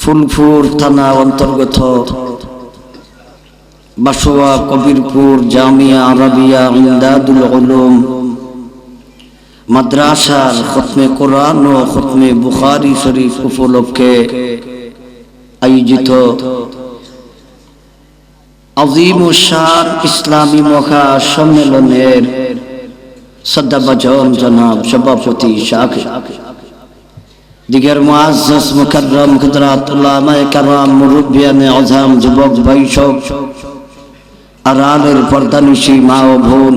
ফুলপুর থানা অন্তর্গত বাসোয়া কবিরপুর জামিয়া আরাবিয়া ইমদাদুল উলুম মাদ্রাসার খতমে কোরআন ও খতমে বুখারী শরীফ উপলক্ষে আয়োজিত আজিম ও শান ইসলামী মহাসম্মেলনের শ্রদ্ধাভাজন জনাব সভাপতি শাকির দিগের মুআজ্জাজ মুকাররম হযরত উলামায়ে কেরাম মুরব্বিয়ানে আযম যুবক ভাই সব আড়ালের পর্দানিশী মা ও বোন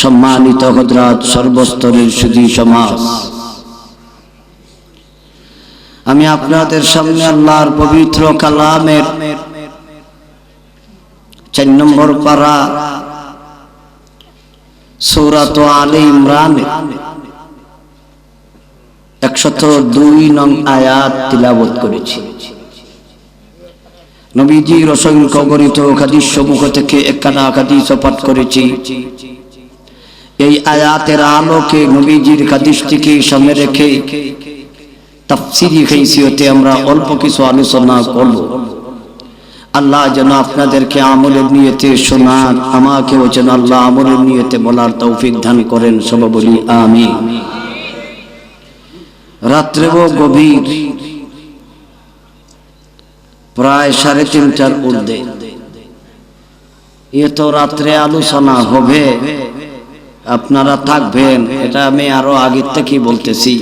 সম্মানিত হযরত সর্বস্তরের সুধী সমাজ, আমি আপনাদের সামনে আল্লাহর পবিত্র কালামের 4 নম্বর পারা সূরাত আলে ইমরান 102 নং আয়াত তিলাওয়াত করেছি। নবীজির অসংখ্য গণিত হাদিস সমূহ থেকে একখানা হাদিস পাঠ করেছি। এই আয়াতের আলোকে নবীজির হাদিসটিকে সামনে রেখে তাফসীরি হাইসিয়তে আমরা অল্প কিছু আলোচনা করব। আল্লাহ যেন আপনাদেরকে আমলের নিয়তে শোনান, আমাকেও যেন আল্লাহ আমলের নিয়তে বলার তৌফিক দান করেন। সব বলি আমিন। রাত্রেও গভীর, প্রায় 3:30টার ঊর্ধ্বে। এত রাত্রে আলোচনা হবে, আপনারা থাকবেন, এটা আমি আরো আগে থেকে বলতেছি।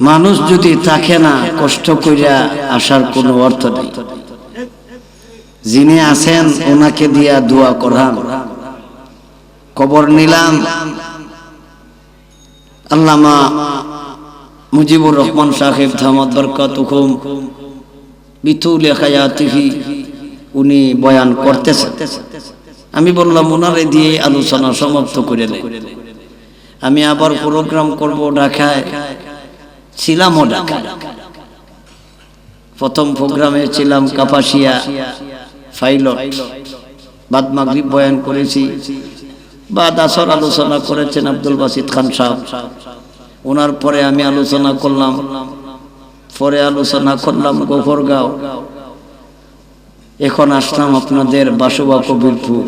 মানুষ যদি থাকে না, কষ্ট কইরা আসার কোনো অর্থ নেই। যিনি আছেন ওনাকে দিয়া দোয়া করান। কবর নিলাম আল্লামা মুজিবুর রহমান সাহেব দামাত বরকাতুহুম বিতুল হায়াতিহি, উনি বয়ান করতেছেন। আমি বললাম ওনারে দিয়ে আলোচনা সমাপ্ত করে দেন। আমি আবার প্রোগ্রাম করব ঢাকায়, ছিলামও ঢাকায়। প্রথম প্রোগ্রামে ছিলাম কাপাসিয়া ফাইলট, বাদ মাগরিব বয়ান করেছি। বাদ আসর আলোচনা করেছেন আব্দুল বাসিত খান সাহেব। ওনার পরে আমি আলোচনা করলাম, পরে আলোচনা করলাম গোফরগাঁও। এখন আসলাম আপনাদের বাসোয়া কবিরপুর।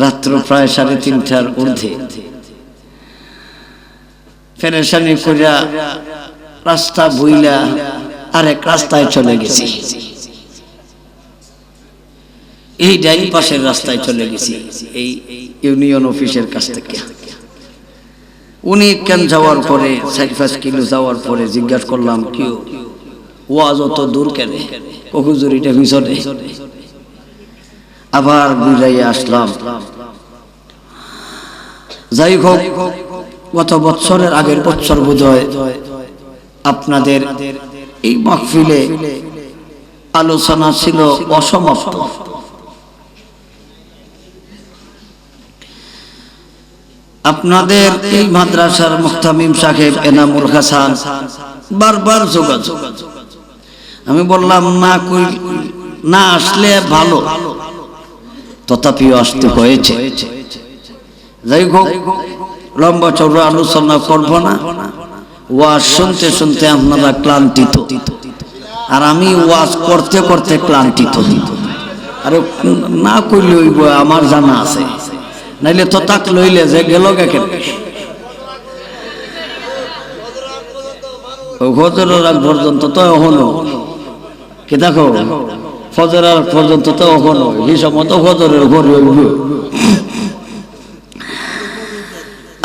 রাত্র প্রায় 3:30টার ঊর্ধ্বে। পেরেশানি কইরা রাস্তা বইলা আরেক রাস্তায় চলে গেছি। এই ডাইন পাশের রাস্তায় চলে গেছি, এই ইউনিয়ন অফিসের কাছ থেকে। উনি কেন যাওয়ার পরে 4-5 কিলো যাওয়ার পরে জিজ্ঞাসা করলাম, কি ওয়াজ অত দূর কেন? হুজুরিটা পিছনে। আবার বুঝাইয়া আসলাম। যাই হোক, গত বছরের আগের বছর বোধহয় আপনাদের এই মাহফিলে আলোচনা ছিল অসমাপ্ত। আপনাদের এই মাদ্রাসার মুহতামিম সাহেব এনামুল হাসান বারবার যোগাযোগ। আমি বললাম না আসলে ভালো, তথাপিও আসতে হয়েছে। যাই হোক, লম্বা চৌড়া আলোচনা করব না। ওয়াজ শুনতে শুনতে আপনারা ক্লান্তিত, আর আমি ওয়াজ করতে করতে ক্লান্তিত। আরে না কইলে হইব, আমার জানা আছে। নাইলে তো তাক লইলে যে গেল কেন? ফজরের আগ পর্যন্ত তো এখনো কি দেখো, ফজরের আগ পর্যন্ত তো এখনো হিসাব মতো ফজরের ঘরে হইব।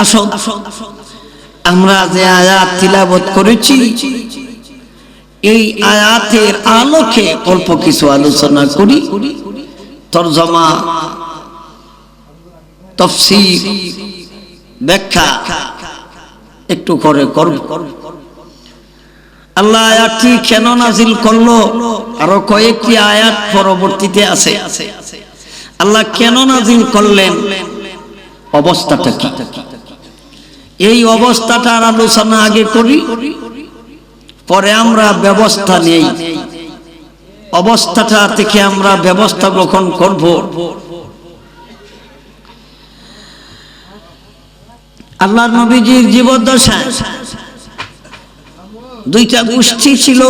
আসো, আমরা যে আয়াত তিলাওয়াত করেছি, এই আয়াতের আলোকে অল্প কিছু আলোচনা করি। তরজমা, তাফসীর, ব্যাখ্যা একটু করে করব। আল্লাহ আয়াতটি কেন নাজিল করলো, আরো কয়েকটি আয়াত পরবর্তীতে আছে। আল্লাহ কেন নাজিল করলেন, অবস্থাটা কি, এই অবস্থাটার আলোচনা আগে করি, পরে আমরা ব্যবস্থা নেই। অবস্থাটা থেকে আমরা ব্যবস্থা গ্রহণ করব। আল্লাহর নবীজির জীবদ্দশায় দুইটা গোষ্ঠী ছিল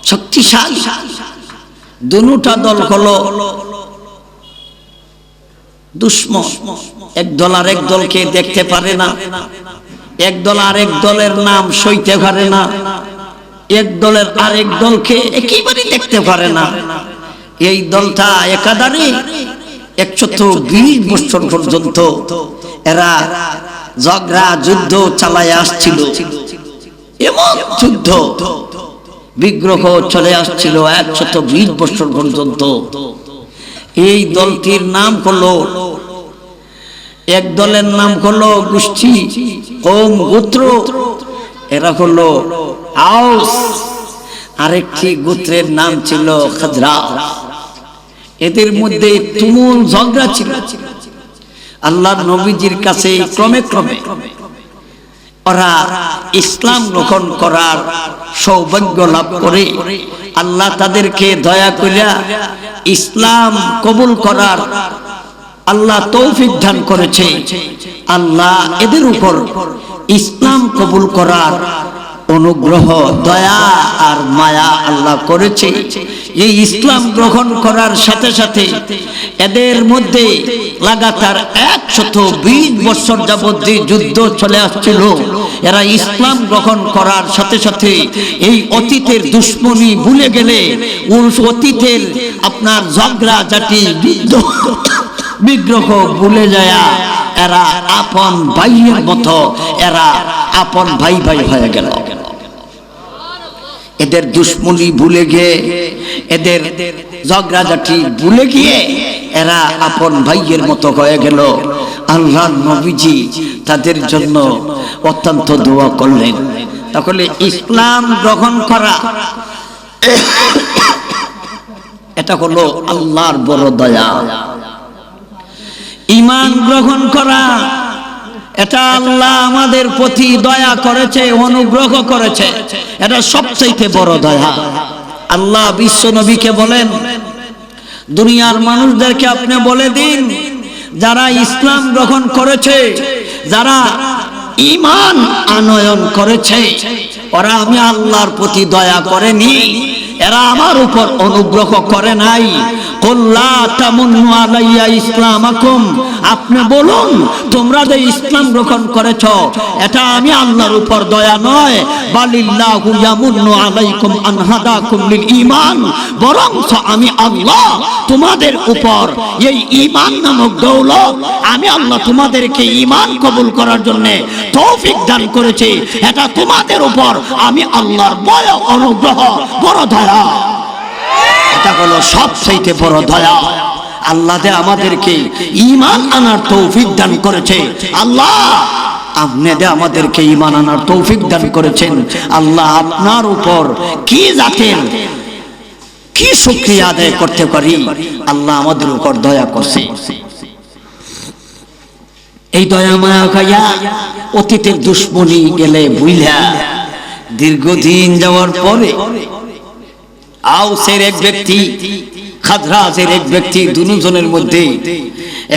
শক্তিশালী। দুটা দল হলো দুশ্মন। এক দল আর এক দলকে দেখতে পারে না, এক দল আরেক দলের নাম সইতে পারে না, এক দলের আরেক দলকে একেবারে দেখতে পারে না। এই দলটা একাধারে 120 বছর পর্যন্ত এরা ঝগড়া যুদ্ধ চালায় আসছিল। এমন যুদ্ধ বিগ্রহ চলে আসছিল 120 বছর পর্যন্ত। এই দলটির নাম হলো, এক দলের নাম হলো গোষ্ঠী কওম গোত্র, এরা হলো আউস। আরেকটি গোত্রের নাম ছিল খাজরাজ। এদের মধ্যে তুমুল ঝগড়া ছিল। আল্লাহর নবীজির কাছে ক্রমে ক্রমে ওরা ইসলাম গ্রহণ করার সৌভাগ্য লাভ করে আল্লাহ তাদেরকে দয়া করিয়া ইসলাম কবুল করার আল্লাহ তৌফিক দান করেছে। আল্লাহ এদের উপর ইসলাম কবুল করার অনুগ্রহ, দয়া আর মায়া আল্লাহ করেছে। এই ইসলাম গ্রহণ করার সাথে সাথে এদের মধ্যে লাগাতার 120 বছর যাবত যে যুদ্ধ চলে আসছিল, এরা ইসলাম গ্রহণ করার সাথে সাথে এই অতীতের দুশ্মনী ভুলে গেলে, অতীতের আপনার ঝগড়া জাতি বিগ্রহ ভুলে যায়, এরা আপন ভাইয়ের মতো, এরা আপন ভাই ভাই হয়ে গেল। এদের দুশ্মনী ভুলে গিয়ে, এদের ঝগড়াঝাটি ভুলে গিয়ে এরা আপন ভাইয়ের মতো হয়ে গেল। আল্লাহর নবীজি তাদের জন্য অত্যন্ত দোয়া করলেন। তাহলে ইসলাম গ্রহণ করা এটা হলো আল্লাহর বড় দয়া। ঈমান গ্রহণ করা এটা আল্লাহ আমাদের প্রতি দয়া করেছে, অনুগ্রহ করেছে, এটা সবচেয়ে বড় দয়া। আল্লাহ বিশ্ব নবীকে বলেন, দুনিয়ার মানুষদেরকে আপনি বলে দিন, যারা ইসলাম গ্রহণ করেছে, যারা ঈমান আনয়ন করেছে, ওরা আমি আল্লাহর প্রতি দয়া করেনি, এরা আমার উপর অনুগ্রহ করে নাই। কুল্লা তামুন্নু আলাইয়া ইসলামাকুম, আপনি বলুন তোমরা যে ইসলাম গ্রহণ করেছো এটা আমি আল্লাহর উপর দয়া নয়, বালিল্লাহু ইয়ামুন্নু আলাইকুম আন হাদাকুম লিল ঈমান, বরং আমি আল্লাহ তোমাদের উপর এই ঈমান নামক দৌলত, আমি আল্লাহ তোমাদেরকে ঈমান কবুল করার জন্য তৌফিক দান করেছি। এটা তোমাদের উপর আমি আল্লাহর বড় অনুগ্রহ, বড় দয়া। এটা হলো সবচেয়ে বড় দয়া। আল্লাহ যে আমাদেরকে ঈমান আনার তৌফিক দান করেছে, আল্লাহ আপনি যে আমাদেরকে ঈমান আনার তৌফিক দান করেছেন, আল্লাহ আপনার উপর কি জাতের কি শুকরিয়া আদায় করতে পারি। আল্লাহ আমাদের উপর দয়া করছে। এই দয়া মায়া খাইয়া অতীতের দুশ্মনী গেলে বুইলা দীর্ঘদিন যাওয়ার পরে আউসের এক ব্যক্তি, খাজরাজের এক ব্যক্তি, দুজনের মধ্যে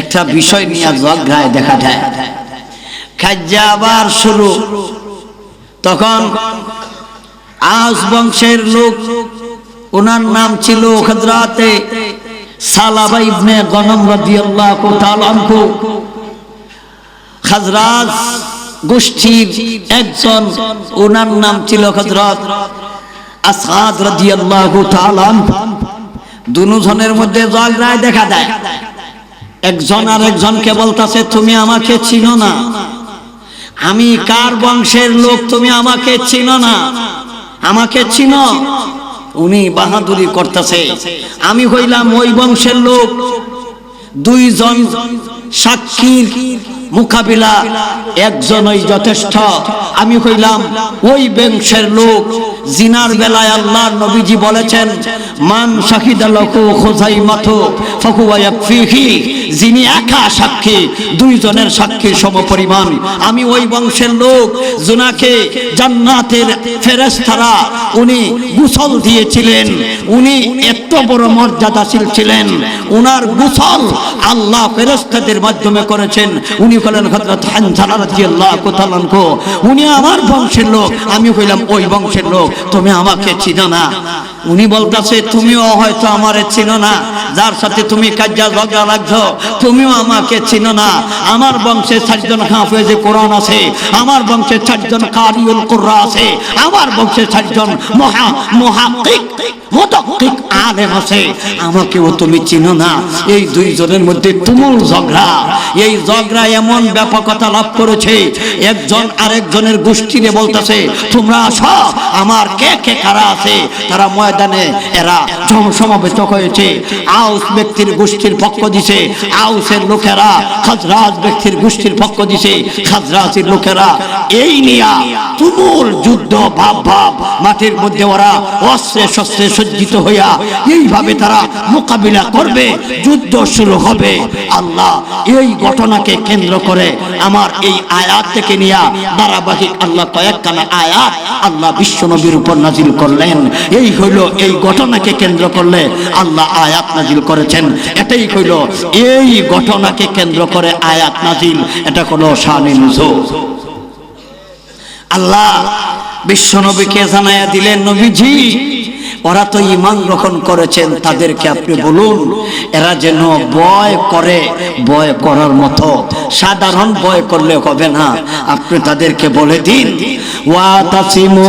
একটা বিষয় নিয়ে ঝগড়ায় দেখা যায়। খাজ্জা আবার শুরু। তখন আউস বংশের লোক, ওনার নাম ছিল খাজরাতে সালাবা ইবনে গনম রাদিয়াল্লাহু তাআলা আনহু। খাজরাজ গোষ্ঠীর একজন, ওনার নাম ছিল হযরত আসাদ রাদিয়াল্লাহু তাআলা আনহু। দুজনের মধ্যে ঝগড়ায় দেখা দেয়। একজন আর একজনকে বলতাছে, তুমি আমাকে চিনো না, আমি কার বংশের লোক, তুমি আমাকে চিনো না, আমাকে চিনো। উনি বাহাদুরি করতেছে, আমি হইলাম ওই বংশের লোক। দুইজন সাক্ষীর মোকাবিলা একজনই যথেষ্ট। আমি হইলাম ওই বংশের লোক, জিনার বেলায় আল্লাহর নবীজি বলেছেন মান শাহিদা লাহু খুযাইমাতু ফাহুয়া ইয়াকফিহি, যিনি একা সাক্ষী দুইজনের সাক্ষীর সমপরিমাণ। আমি ওই বংশের লোক, জুনাকে জান্নাতের ফেরেশতারা উনি গোসল দিয়েছিলেন, উনি এত বড় মর্যাদাশীল ছিলেন, উনার গোসল আল্লাহ ফেরেশতাদের মাধ্যমে করেছেন। উনি হলেন হযরত হানজালা রাদিয়াল্লাহু তাআলা আনহু। উনি আমার বংশের লোক, আমি কইলাম ওই বংশের লোক, তুমি আমাকে চিনো না? উনি বলতেছে তুমিও হয়তো আমারে চিনো না, যার সাথে তুমি কাজ্জা ঝগড়া লাগছো তুমিও আমাকে চিনো না। আমার বংশে 4 জন হাফেজে কোরআন আছে, আমার বংশে 4 জন কারিউল কুরআন আছে, আমার বংশে 4 জন মুহাক্কিক মুতাক্কিক আলেম আছে, আমাকেও তুমি চিনো না। এই দুইজনের মধ্যে তুমুল ঝগড়া। এই ঝগড়া এমন ব্যাপকতা লাভ করেছে, একজন আরেকজনের গোষ্ঠীরে বলতেছে তোমরা আসো, আমার কে কে কারা আছে। তারা ময়দানে এরা সমাবেত হয়েছে। আউস ব্যক্তির গোষ্ঠীর পক্ষ দিছে, আউসের লোকেরা খাজরাজ ব্যক্তির গোষ্ঠীর পক্ষ দিছে, খাজরাজের লোকেরা। এই নিয়া তুমুল যুদ্ধ ভাব ভাব মাঠের মধ্যে ওরা অস্ত্রে শস্ত্রে সজ্জিত হইয়া এইভাবে তারা মোকাবিলা করবে, যুদ্ধ শুরু হবে। আল্লাহ এই ঘটনাকে কেন্দ্র করে আমার এই আয়াত থেকে নিয়া ধারাবাহিক আল্লাহ কয়েকখানা আয়াত আল্লাহ বিশ্ব নবীর উপর নাজিল করলেন। এই হইল এই ঘটনাকে কেন্দ্র করলে আল্লাহ আয়াত নাজিল করেছেন। এটাই হইল এই ঘটনাকে কেন্দ্র করে আয়াত নাজিল। এটা হলো শানে নুজুল। আল্লাহ বিশ্ব নবীকে জানায়া দিলেন নবীজি ওরা তো ঈমান গ্রহণ করেছেন, তাদেরকে আপনি বলুন এরা যেন ভয় করে, ভয় করার মতো সাধারণ ভয় করলে হবে না, আপনি তাদেরকে বলে দিন ওয়াতাসিমু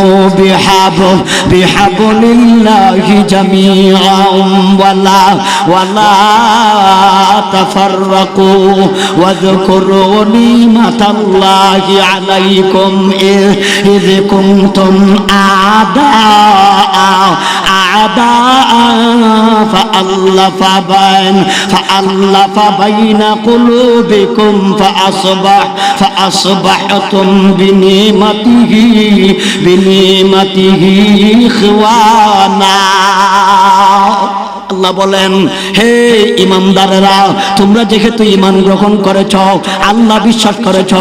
বিহাবলিল্লাহি জামিআন ওয়ালা তাফাররাকু ওয়াযকুরু নিমাতাল্লাহি আলাইকুম ইয কুনতুম أعداء فألف بين قلوبكم فأصبحتم بنعمته إخوانا। আল্লাহ বলেন হে ঈমানদারেরা, তোমরা যেহেতু ঈমান গ্রহণ করেছ, আল্লাহ বিশ্বাস করেছ,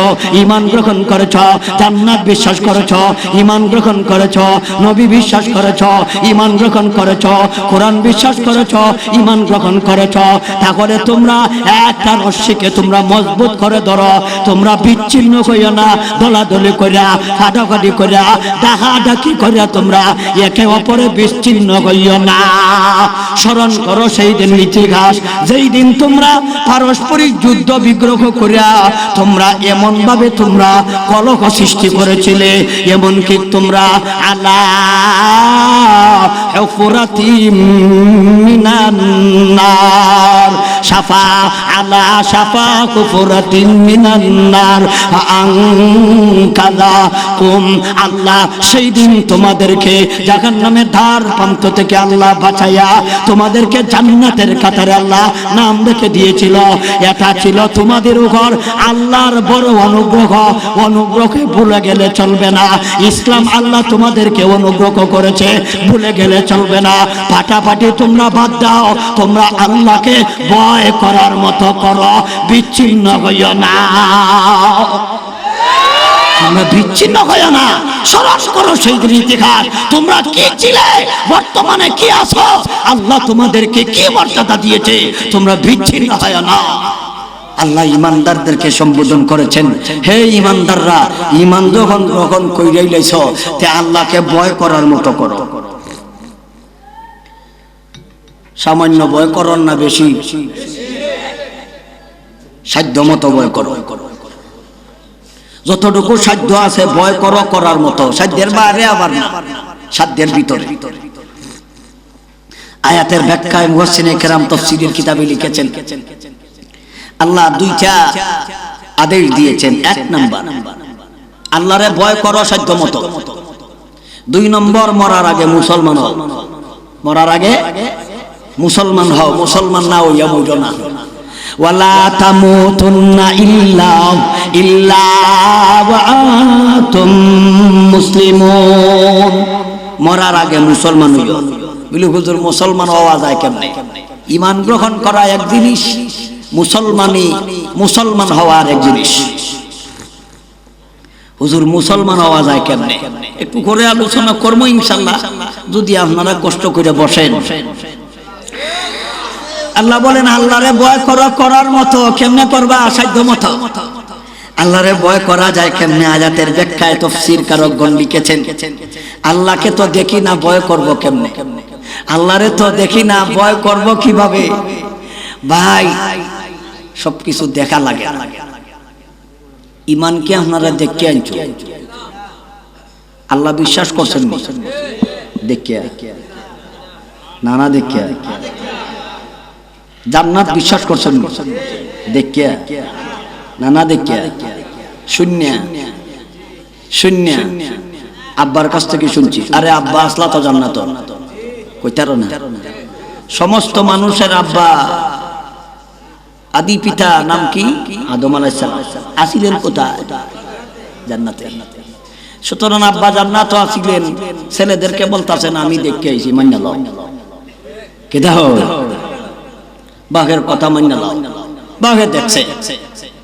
ঈমান গ্রহণ করেছ, জান্নাত বিশ্বাস করেছ, ঈমান গ্রহণ করেছ, নবী বিশ্বাস করেছ, ঈমান গ্রহণ করেছ, কোরআন বিশ্বাস করেছ, ঈমান গ্রহণ করেছ, তাহলে তোমরা একটা রশ্মিকে তোমরা মজবুত করে ধরো, তোমরা বিচ্ছিন্ন হইও না, দলাদলি কইরা ফাটাফাটি কইরা ডাকাডাকি কইরা তোমরা একে অপরে বিচ্ছিন্ন হইও না। স্মরণ করো সেই দিন ইতিহাস, যেই দিন তোমরা পারস্পরিক যুদ্ধ বিগ্রহ করিয়া তোমরা এমন ভাবে তোমরা কলহ সৃষ্টি করেছিলে, এমনকি তোমরা আলা হুফরাতিম মিনান নার শাফা আলা শাফা হুফরাতিম মিনান নার আনকাযাকুম। আল্লাহ সেই দিন তোমাদেরকে জাহান্নামের ধার প্রান্ত থেকে আল্লাহ বাঁচাইয়া তোমাদেরকে জান্নাতের কাতারে আল্লাহ নাম রেখে দিয়েছিল। এটা ছিল তোমাদের উপর আল্লাহর বড় অনুগ্রহ। অনুগ্রহকে ভুলে গেলে চলবে না। ইসলাম আল্লাহ তোমাদেরকে অনুগ্রহ করেছে, ভুলে গেলে চলবে না। পাটাপাটি তোমরা বাদ দাও, তোমরা আল্লাহকে ভয় করার মতো করো, বিচ্ছিন্ন হইও না। তোমরা বিচ্ছিন্ন হইও না, স্মরণ করো সেই দিন ইতিহাস। তোমরা কি ছিলে, বর্তমানে কি আছো, আল্লাহ তোমাদেরকে কি মর্যাদা দিয়েছে, তোমরা বিচ্ছিন্ন হইও না। আল্লাহ ইমানদারদেরকে সম্বোধন করেছেন, হে ইমানদাররা, ইমান যখন গ্রহণ কইরাই লাইছো তে আল্লাহকে ভয় করার মতো করো। সামান্য ভয় করো না, বেশি সাধ্য মতো ভয় করো। যতটুকু সাধ্য আছে ভয় করো, করার মতো। সাধ্যের বাইরে আবার না, সাধ্যের ভিতরে। আয়াতের ব্যাখ্যায় মুফাসসিরিনে কেরাম তাফসীরের কিতাবে লিখেছেন আল্লাহ দুইটা আদেশ দিয়েছেন। এক নাম্বার আল্লাহরে ভয় করো সাধ্য মতো। 2 নম্বর মরার আগে মুসলমান হও। মরার আগে মুসলমান হও, মুসলমান না হইয়া মইরো না। ওয়ালা তামুতুন্না ইল্লা ওয়া আনতুম মুসলিমুন। মরার আগে মুসলমান হইও। বলি হুজুর মুসলমান হওয়া যায় কেমনে? ঈমান গ্রহণ করা এক জিনিস, মুসলমান হওয়ার এক জিনিস। হুজুর মুসলমান হওয়া যায় কেমনে? একটু করে আলোচনা করবো ইনশাআল্লাহ, যদি আপনারা কষ্ট করে বসেন। আল্লাহ বলেন আল্লাহরে ভয় করার মতো কেমনে করবা? সাধ্য মতো। আল্লাহরে ভয় করা যায় কেমনে? আয়াতের ব্যাখ্যায় তাফসীর কারকগণ লিখেছেন, আল্লাহকে তো দেখি না, ভয় করব কেমনে? আল্লাহরে তো দেখি না, ভয় করব কিভাবে? ভাই সবকিছু দেখা লাগে। ঈমানকে আপনারা দেখে আনছো, আল্লাহ বিশ্বাস করছেন না? দেখিয়া না দেখিয়া। জান্নাত বিশ্বাস করছেন না? দেখিয়া না দেখিয়া। শূন্য আব্বার কাছ থেকে শুনছি, আরে আব্বা আসলা তো জান্নাত কইতারো না। সমস্ত মানুষের আব্বা, আদি পিতা নাম কি? আদম আলাইহিস সালাম। আসিলেন কোথায়? জান্নাতে। সুতরাং আব্বা জান্নাত আসিলেন, ছেলেদেরকে বলতাছেন আমি দেখে আইছি, মাইনা লও। কে দাও বাঘের কথা মাইনা লও। বাঘে দেখছে,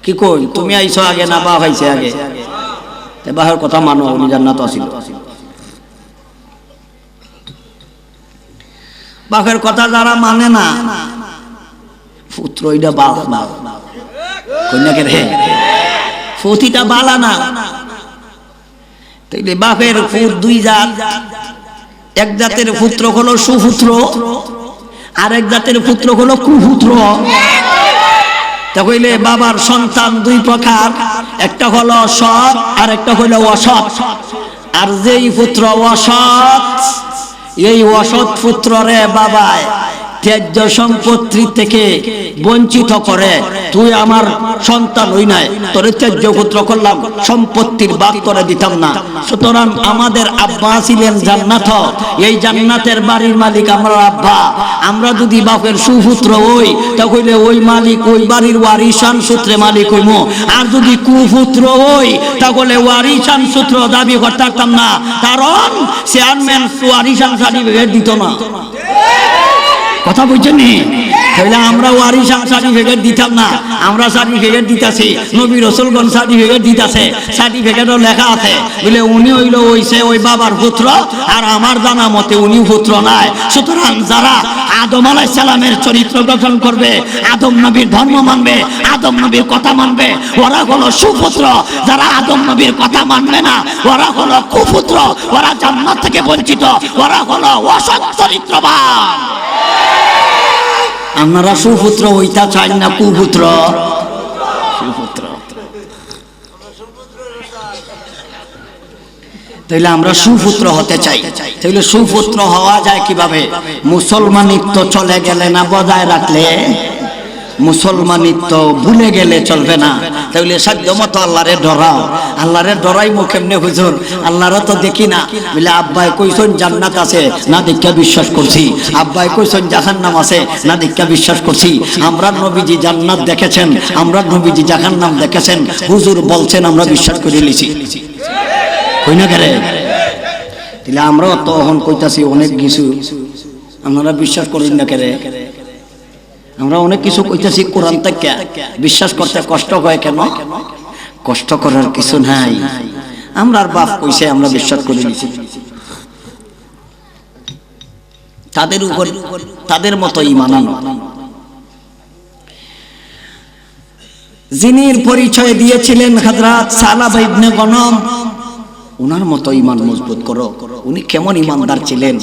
কি কই তুমি আইছো আগে না বাঘ আইছে আগে? বাঘের কথা মানো, উনি জান্নাত আসিল। বাঘের কথা যারা মানে না, পুত্র এটা বালা কন্যাকে রে ফুতিটা বালা না। তাইলে বাপের ফুট দুই জাত, এক জাতের পুত্র হলো সুপুত্র, আর এক জাতের পুত্র হলো কুপুত্র। তাহলে বাবার সন্তান দুই প্রকার, একটা হলো সৎ আর একটা হলো অসৎ। আর যেই পুত্র অসৎ, এই অসৎ পুত্ররে বাবায় ত্যায্য সম্পত্তি থেকে বঞ্চিত করে, তুই আমার সন্তান হই নাই, তোরে ত্যায্য পুত্র করলাম, সম্পত্তির ভাগ করে দিতাম না। সুতরাং আমাদের আব্বা ছিলেন জান্নাত, এই জান্নাতের বাড়ির মালিক আমরা আব্বা। আমরা যদি বাপের সুপুত্র হই, তাহলে ওই মালিক ওই বাড়ির ওয়ারিসান সূত্রে মালিক হইম। আর যদি কুপুত্র হই, তাহলে ওয়ারিসান সূত্র দাবি করতাম না, কারণ চেয়ারম্যান ওয়ারিসান সার্টিফিকেট দিত না। কথা বুঝছেন নি? তাহলে আমরা ওয়ারিসান সার্টিফিকেট দিতাম না, আমরা সার্টিফিকেট দিতাছি, নবী রাসূলগণ সার্টিফিকেট দিতাছে, সার্টিফিকেটও লেখা আছে বলে উনি হইল হইছে ওই বাবার পুত্র, আর আমার জানা মতে উনি পুত্র নাই। সুতরাং যারা আদম আলাইহিস সালামের চরিত্র গঠন করবে, আদম নবীর ধর্ম মানবে, আদম নবীর কথা মানবে, ওরা হলো সুপুত্র। যারা আদম নবীর কথা মানবে না, ওরা হলো কুপুত্র, ওরা জান্নাত থেকে বঞ্চিত, ওরা হলো অসৎ চরিত্রবান। আপনারা সুপুত্র হইতা চান না কুপুত্র? সুপুত্র। তাইলে আমরা সুপুত্র হতে চাই। তাইলে সুপুত্র হওয়া যায় কিভাবে? মুসলমানিত্ব চলে গেলে না বজায় রাখলে, মুসলমানিত্ব ভুলে গেলে চলবে না। তাহলে সাধ্য মতো আল্লাহরে ডরাও। আল্লাহরে ডরাইবো কেমনে হুজুর? আল্লাহরে তো দেখি না। বলে আব্বাই কইছেন জান্নাত আছে, না দেখা বিশ্বাস করছি। আব্বাই কইছেন জাহান্নাম আছে, না দেখা বিশ্বাস করছি। আমরা নবীজি জান্নাত দেখেছেন, আমরা নবীজি জাহান্নাম দেখেছেন, হুজুর বলছেন, আমরা বিশ্বাস করে লিছি। কই না গেলে? তাহলে আমরাও তখন কইতাছি অনেক কিছু, আপনারা বিশ্বাস করেন না কেরে? আমরা অনেক কিছু কইতেছি কোরআন থেকে, বিশ্বাস করতে কষ্ট হয় কেন? কষ্ট করার কিছু নাই, আমরা বাপ কইছে আমরা বিশ্বাস করে নিছি। তাদের উপর তাদের মতো ঈমান আনো। যিনি পরিচয় দিয়েছিলেন হযরত সালাবা ইবনে গনম, উনার মতো ঈমান মজবুত করো। উনি কেমন ঈমানদার ছিলেন?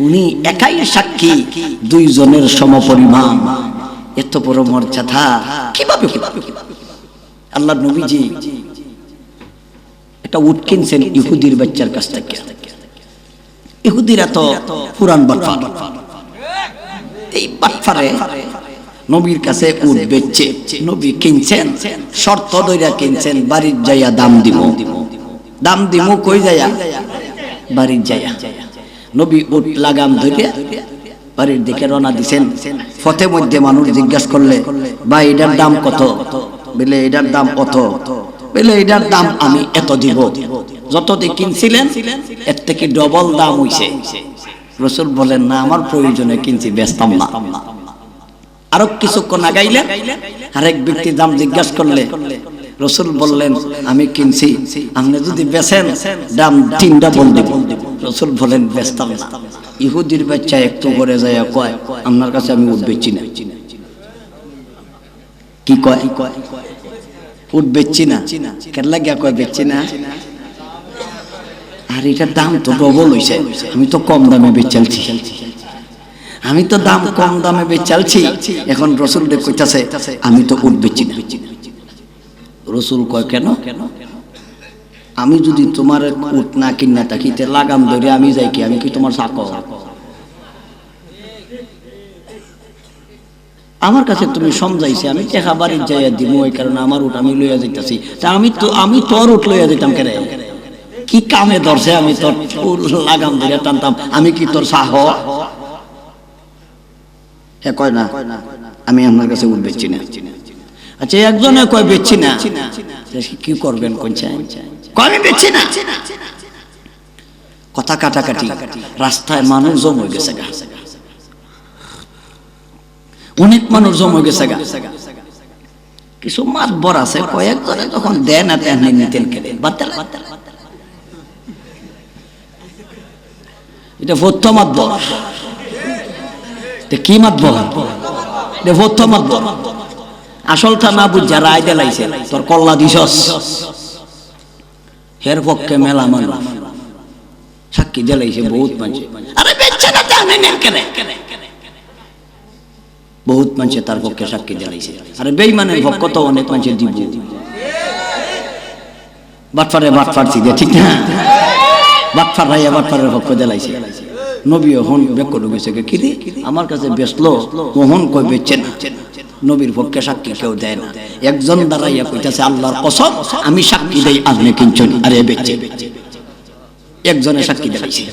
উনি একাই সাক্ষী, দুইজনের সমপরিমাণ। এত বড় মর্যাদা কিভাবে? আল্লাহর নবীজি একটা উট কিনছেন ইহুদির বাচ্চার কাছ থেকে। ইহুদিরা তো পুরান বাটফার, এই বাটফারে নবীর কাছে উট বেচছে। নবী কিনছেন, শর্ত দইরা কিনছেন, বাড়ির যাইয়া দাম দিব। দাম দিমু কই যায়া? বাড়ির যায়া। নবী উট লাগাম ধরে বাড়ির দিকে রওনা দিছেন। পথে মধ্যে মানুষ জিজ্ঞাসা করলে, ভাই এটার দাম কত? বলে এটার দাম কত? বলে এটার দাম আমি এত দিব। যত দিয়ে কিনছিলেন এর থেকে ডবল দাম হইছে। রাসূল বলেন না, আমার প্রয়োজনে কিনছি, বেচতাম না। আরো কিছুক্ষণ আগাইলেন, আরেক ব্যক্তি দাম জিজ্ঞাসা করলে রাসূল বললেন আমি কিনছি, আপনি যদি বেচেন দাম 3 ডাবল দিব। রাসূল বলেন বেচতাম না। ইহুদির বাচ্চা একটু ঘরে যায় কয় আপনার কাছে আমি উট বেচছি না। কি কয়? উট বেচছি না। কেন লাগিয়া কয় বেচছি না? আর এটার দাম তো ডবল হইছে, আমি তো কম দামে বেচালছি, আমি তো দাম কম দামে বেচালছি। এখন রাসূল কইতাছে আমি তো উট বেচছি না। রাসূল কয় কেন? আমি যদি তোমার উট না কিনা থাকি তে লাগাম ধরে আমি যাই কি? আমি কি তোমার চাকর? আমার কাছে তুমি সমঝাইছে, আমি টাকা বাড়ির যাইয়া দিব, ওই কারণে আমার উট আমি লইয়া যাইতাছি। তা আমি তোর উট লইয়া যাইতাম কেন? কি কামে ধরছে আমি তোর লাগাম ধরে টানতাম? আমি কি তোর সাহ? কয় না আমি আপনার কাছে উট বেচছি না। আচ্ছা, একজনে কয় বেচছি না, কি করবেন? কয় বেচছি না। কথা কাটাকাটি, রাস্তায় মানুষ জম হয়ে গেছে, অনেক মানুষ জম হয়ে গেছে। কিছু মাতবর আছে কয়েকজনে যখন দেন না তেন নিতেন কেন এটা ভত্য মাতবর। কি মাতবর? এটা ভত্য মাতবর। আসলটা না বুঝা রায় দেলাইছে, তোর কল্লা দিছস। হের পক্ষে মেলা মানুষ সাক্ষী দেলাইছে, বহুত মানুষ। আরে বেচছে না জানেন কেন? বহুত মানুষ তার পক্ষে সাক্ষী দেলাইছে। আরে বেঈমানের পক্ষ তো অনেক মানুষ দিব। বাটফারে বাটফার ছিল, ঠিক না? বাটফার রাইয়া বাটফারের পক্ষ দেলাইছে। নবী হন বেক্য ঢুকেছে, কি রে আমার কাছে বেচলো, মোহন কই বেচছে না। নবীর পক্ষে সাক্ষী কেউ দেয় না। একজন দাঁড়াইয়া কইতাছে আল্লাহর কসম আমি সাক্ষী দেই আপনি কিনছেন, আরে বেচছে। একজনে সাক্ষী দেলাইছে।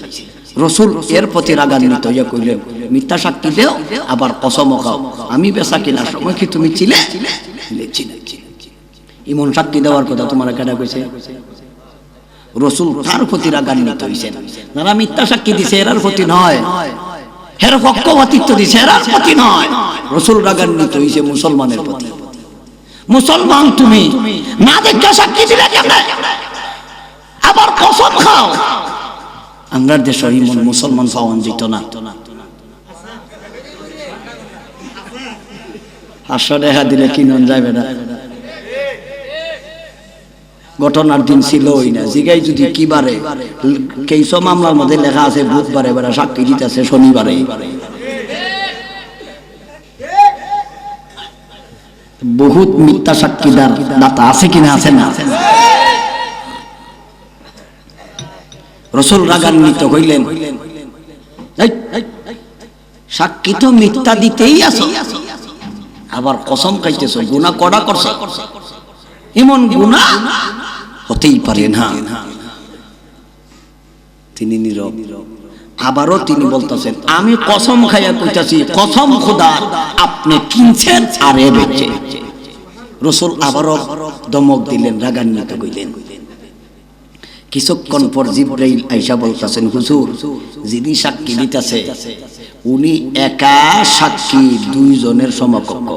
রাসূল এর প্রতি রাগান্বিত হইয়া কইলেন মিথ্যা সাক্ষী দেও আবার কসম খাও, আমি বেচা কিনার সময় কি তুমি ছিলে? ইমন সাক্ষী দেওয়ার কথা তোমার কেডা কইছে? রাসূল তার প্রতি রাগান্বিত হইছেন। যারা মিথ্যা সাক্ষী দিছে এরার প্রতি নয়, হের পক্ষপাতিত্ব দিছে এরার প্রতি নয়। রাসূল রাগান্বিত হইছে মুসলমানের প্রতি। মুসলমান তুমি না দেখা সাক্ষী দিলে কেন? আবার কসম খাও। আমরা দেশে ইমন মুসলমান পাওয়া যেত না। হাস্য দেখা দিলে কিনন যাবে না। ঘটনার দিন ছিল ওই না, জিগাই যদি কি বারে কেইসো মামলার মধ্যে লেখা আছে বুধবারে, বেড়া সাক্ষী দিতেছে শনিবারে। বহুত মিথ্যা সাক্ষীদার দাতা আছে কিনা? আছে না? রাসূল রাগান্বিত হইলেন, সাক্ষী তো মিথ্যা দিতেই আছো, আবার কসম খাইতেছো, গুনাহ কড়া করছো, এমন গুনাহ হতেই পারে না। তিনি নীরব। আবারও তিনি বলতেছেন আমি কসম খাইয়া কইতাছি, কসম খোদার আপনি কিনছেন আর এ বেচে। রাসূল আবারও দমক দিলেন, রাগান্বিত হইলেন। কিছুক্ষণ পর জিবরাইল আইসা বলতেছেন হুজুর যিনি সাক্ষী দিতেছে উনি একা সাক্ষী দুইজনের সমকক্ষ।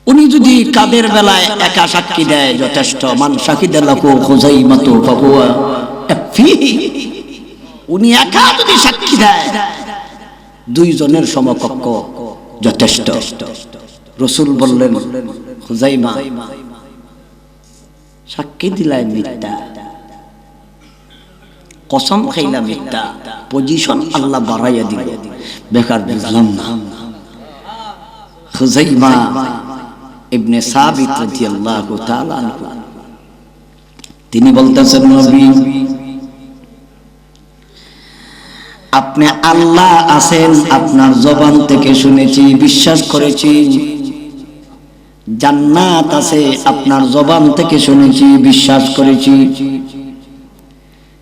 উনি যদি কাদের বেলায় একা সাক্ষী দেয় যথেষ্ট। মান শাহিদা লাহু খুযাইমাতু ফাহুয়া ইয়াকফিহি। উনি একা যদি সাক্ষী দেয় দুইজনের সমকক্ষ যথেষ্ট। রাসূল বললেন খুযাইমা সাক্ষী দিলাই মিথ্যা, কসম খাইলা মিথ্যা, পজিশন আল্লাহ বাড়াইয়া দিল, বেকার বুঝলাম না। খুযাইমা ইবনে সাবিত রাদিয়াল্লাহু তাআলা আনহু তিনি বলতেছেন নবী আপনি আল্লাহ আছেন আপনার জবান থেকে শুনেছি, বিশ্বাস করেছি। জান্নাত আছে আপনার জবান থেকে শুনেছি, বিশ্বাস করেছি।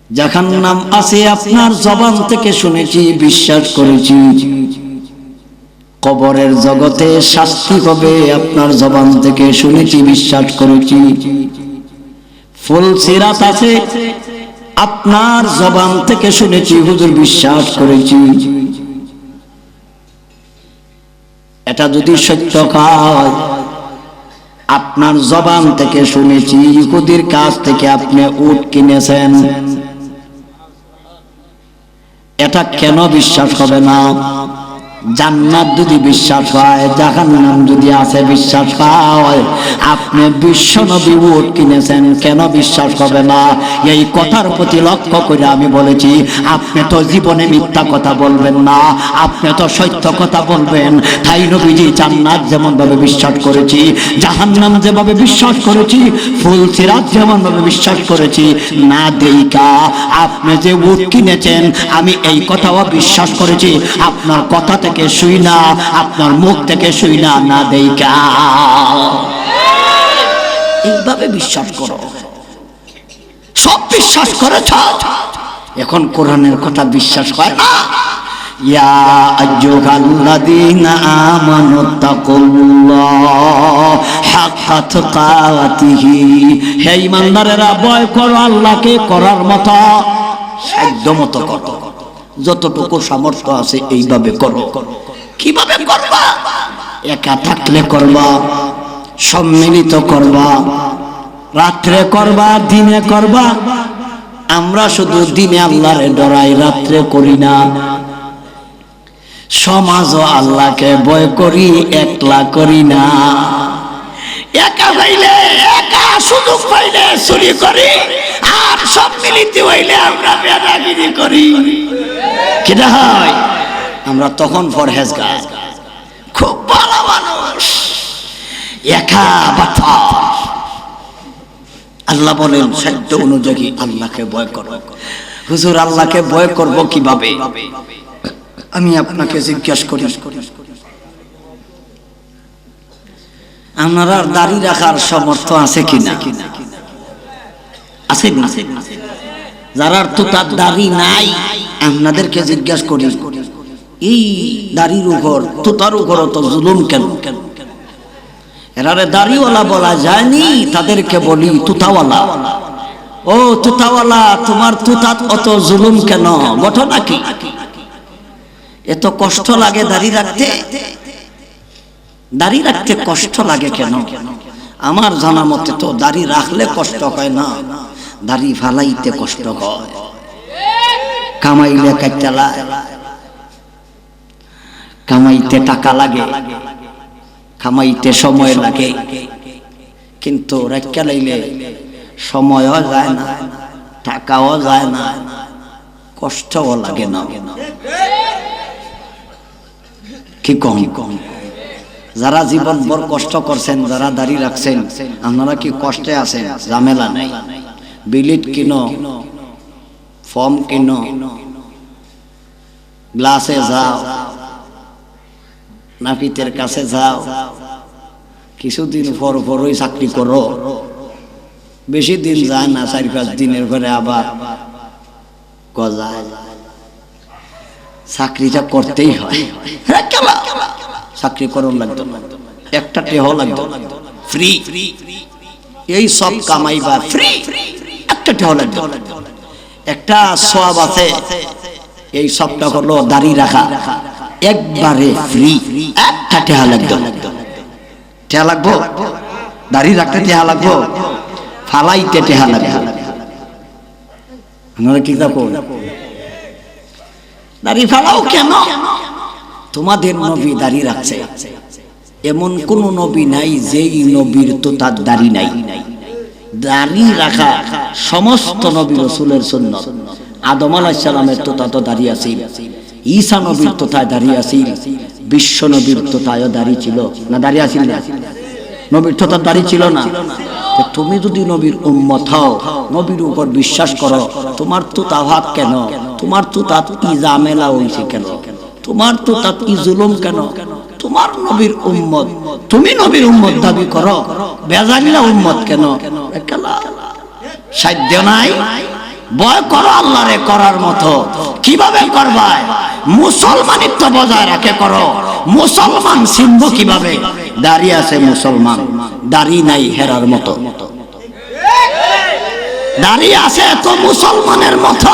জাহান্নাম আছে আপনার জবান থেকে শুনেছি, বিশ্বাস করেছি। কবরের জগতে শাস্তি হবে আপনার জবান থেকে শুনেছি, বিশ্বাস করেছি। ফুলসিরাত আছে আপনার জবান থেকে শুনেছি, হুজুর বিশ্বাস করেছি। এটা যদি সত্য হয়, আপনার জবান থেকে শুনেছি ইহুদির কাছ থেকে আপনি উট কিনেছেন, এটা কেন বিশ্বাস হবে না? জান্নাত যদি বিশ্বাস হয়, জাহান্নাম যদি আছে বিশ্বাস হয়, আপনি বিশ্ব নবী উট কিনেছেন, কেন বিশ্বাস হবে না? এই কথার প্রতি লক্ষ্য করে আমি বলেছি, আপনি তো জীবনে মিথ্যা কথা বলবেন না, আপনি তো সত্য কথা বলবেন। তাই নবীজি জান্নাত যেমন ভাবে বিশ্বাস করেছি, জাহান্নাম যেভাবে বিশ্বাস করেছি, ফুলসিরাত যেমন ভাবে বিশ্বাস করেছি, না দেইকা আপনি যে উট কিনেছেন আমি এই কথাও বিশ্বাস করেছি। আপনার কথা থেকে শুই না, আপনার মুখ থেকে শুই না, না দেইকা এইভাবে বিশ্বাস করো। সব বিশ্বাস করেছ, এখন কোরআনের কথা বিশ্বাস হয় না। ইয়া আইয়ুহাল্লাযীনা আমানুত্তাকুল্লাহ হাক্কা তুকাতিহি, হে ঈমানদারেরা ভয় করো আল্লাহকে, করার মতো সাধ্য মতো করো, যতটুকু সামর্থ্য আছে এইভাবে করো। কিভাবে করবা? একা থাকলে করবা, সম্মিলিত করবা, রাত্রে করবা, দিনে করবা। আমরা শুধু দিনে আল্লাহরে ডরাই, রাত্রে করি না। সমাজও আল্লাহকে ভয় করি, একলা করি না। একা হইলে, একা সুযোগ পাইলে চুরি করি, আর সম্মিলিত হইলে আমরা বেদাগিরি করি। কিনা হয়? আমরা তখন পরহেজগার, খুব ভালো মানুষ, একা বাতা। আল্লাহ বলেন সাধ্য অনুযায়ী আল্লাহকে ভয় করো। হুজুর আল্লাহকে ভয় করব কিভাবে? আমি আপনাকে জিজ্ঞাসা করি, আপনার দাড়ি রাখার সামর্থ্য আছে কিনা? আছে না? যারা তো তার দাড়ি নাই, আপনাদেরকে জিজ্ঞাসা করি, এই দাড়ির উপর তোতার উপর তো জুলুম কেন? এরারে দাড়িওয়ালা বলা যায়নি, তাদেরকে বলি তুতাওয়ালা। ও তুতাওয়ালা, তোমার তুতাত অত জুলুম কেন? ঘটনা কি? এত কষ্ট লাগে দাড়ি রাখতে? দাড়ি রাখতে কষ্ট লাগে কেন? আমার জানা মতে তো দাড়ি রাখলে কষ্ট হয় না, দাড়ি ফালাইতে কষ্ট হয়। কামাইলে কাইটালা, কামাইতে টাকা লাগে, কামাইতে সময় লাগে, কিন্তু রাখা লাইলে সময়ও যায় না, টাকাও যায় না, কষ্টও লাগে না। কি কম? যারা জীবন ভর কষ্ট করছেন, যারা দাড়ি রাখছেন, আপনারা কি কষ্টে আছেন? ঝামেলা নাই। বিলিট কিনো, ফর্ম কিনো, গ্লাসে যাও, নাপিতের কাছে যাও, কিছুদিন পর পরই চাকরি করো। বেশি দিন যায় না, 4-5 দিনের পরে আবার গজায়। চাকরিটা করতেই হয়, চাকরি করুন লাগতো না, একটা টেহ লাগতো ফ্রি। এই সব কামাইবা ফ্রি, একটা টেহ লাগতো। একটা সওয়াব আছে, এই সবটা হলো দাড়ি রাখা, একবারে ফ্রি, একটা টেহ লাগতো। টেহ লাগবো, দাড়ি রাখতে টেহ লাগবো, ফালাইতে টেহ লাগবো। আপনারা কি দেখো, দাড়ি ফালাও কেন? তোমাদের নবী দাড়ি রাখছে, এমন কোন নবী নাই যেই নবীর তো তার দাড়ি নাই। দাড়ি রাখা সমস্ত নবী রাসূলের সুন্নাত। আদম আলাইহিস সালামের তো তা তো দাড়ি আছিল, ঈসা নবীর তো তাই দাড়ি আছিল, বিশ্ব নবীর তো তাইও দাড়ি ছিল না? দাড়ি আছিল না? নবীর তো তার দাড়ি ছিল না? তুমি যদি নবীর উম্মত হও, নবীর উপর বিশ্বাস করো, তোমার তো তাহাত কেন? তোমার তো তাত কি ঝামেলা হইছে কেন? তোমার তো তাত কি জুলুম কেন? তোমার নবীর উম্মত, তুমি নবীর উম্মত দাবি করো, বেজাল্লা উম্মত কেন? একলা সাধ্য নাই। ভয় করো আল্লাহরে করার মতো। কিভাবে করবা? মুসলমানিত্ব বজায় রাখে করো, মুসলমান চিনব কিভাবে? দাড়ি আছে মুসলমান, দাড়ি নাই হেরার মতো। দাড়ি আছে তো মুসলমানের মতো,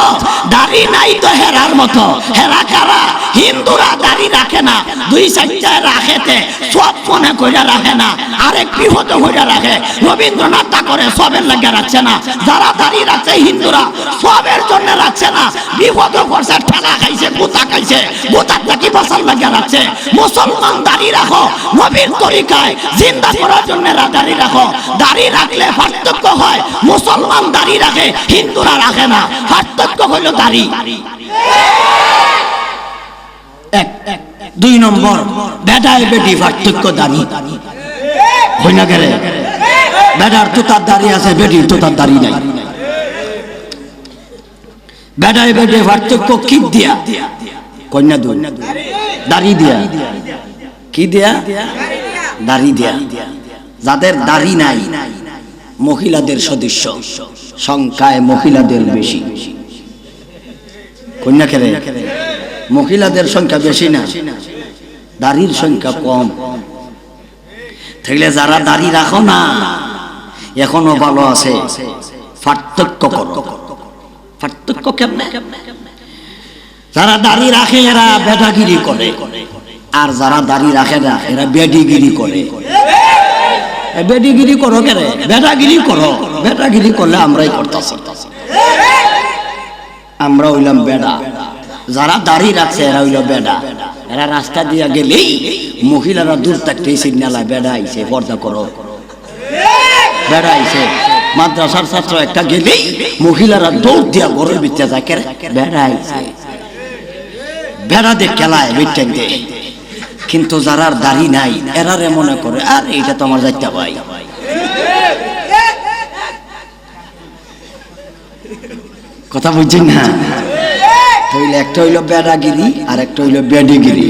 দাড়ি নাই তো হেরার মতো। হেরা কারা? হিন্দুরা দাড়ি রাখে না, দুই চারটায় রাখেতে সব মনে কইরা রাখে না, আরেক বিহত কইরা রাখে। রবীন্দ্রনাথ ঠাকুরে সবের লাগে রাখছে না, যারা দাড়ি রাখছে হিন্দুরা সবের জন্য রাখছে না, বিপদ করছে, ঠেলা খাইছে, গোতা খাইছে, গোতার নাকি বসার লাগে রাখছে। মুসলমান দাড়ি রাখো নবীর তরিকায়, জিন্দা করার জন্য দাড়ি রাখো। দাড়ি রাখলে পার্থক্য হয়, মুসলমান দাড়ি রাখে, হিন্দুরা রাখে না, পার্থক্য হলো দাড়ি। এক দুই নম্বর, বেটায় বেটি পার্থক্য দাড়ি হই না গেলে। বেটার তো তার দাড়ি আছে, বেটির তো তার দাড়ি নাই। বেটায় বেটি পার্থক্য কি দিয়া? কন্যা দুই দাড়ি দিয়া। কি দিয়া? দাড়ি দিয়া। যাদের দাড়ি নাই মহিলাদের সদস্য, সংখ্যায় মহিলাদের বেশি। কন্যা খেলে মহিলাদের সংখ্যা বেশি না, দাড়ির সংখ্যা কম। থাকলে যারা দাড়ি রাখো না এখনো ভালো আছে, পার্থক্য করো। পার্থক্য কেমনে? যারা দাড়ি রাখে এরা বেটাগিরি করে, আর যারা দাড়ি রাখে না এরা বেডিগিরি করে। বেডিগিরি করো কেন? বেটাগিরি করো। বেটাগিরি করলে আমরাই করতেছি, আমরা হইলাম বেডা। যারা দাড়ি রাখছে এরা হইল বেডা। এরা রাস্তা দিয়া গেলেই মহিলারা দূর থাকতেই সিগনালা, বেডা আইছে, পর্দা করো, বেডা আইছে। মাদ্রাসার ছাত্র একটা গেলেই মহিলারা দৌড় দিয়া ঘরের ভিতরে থাকে, বেডা আইছে, বেড়া দিয়ে খেলায় বিটাই দেয়। কিন্তু যারা দাড়ি নাই এরারে মনে করে আর এটা তো আমার যাইতে ভাই। কথা বুঝছেন না? তাইলে একটা হইলো বেড়াগিরি আর একটা হইলো বেডিগিরি।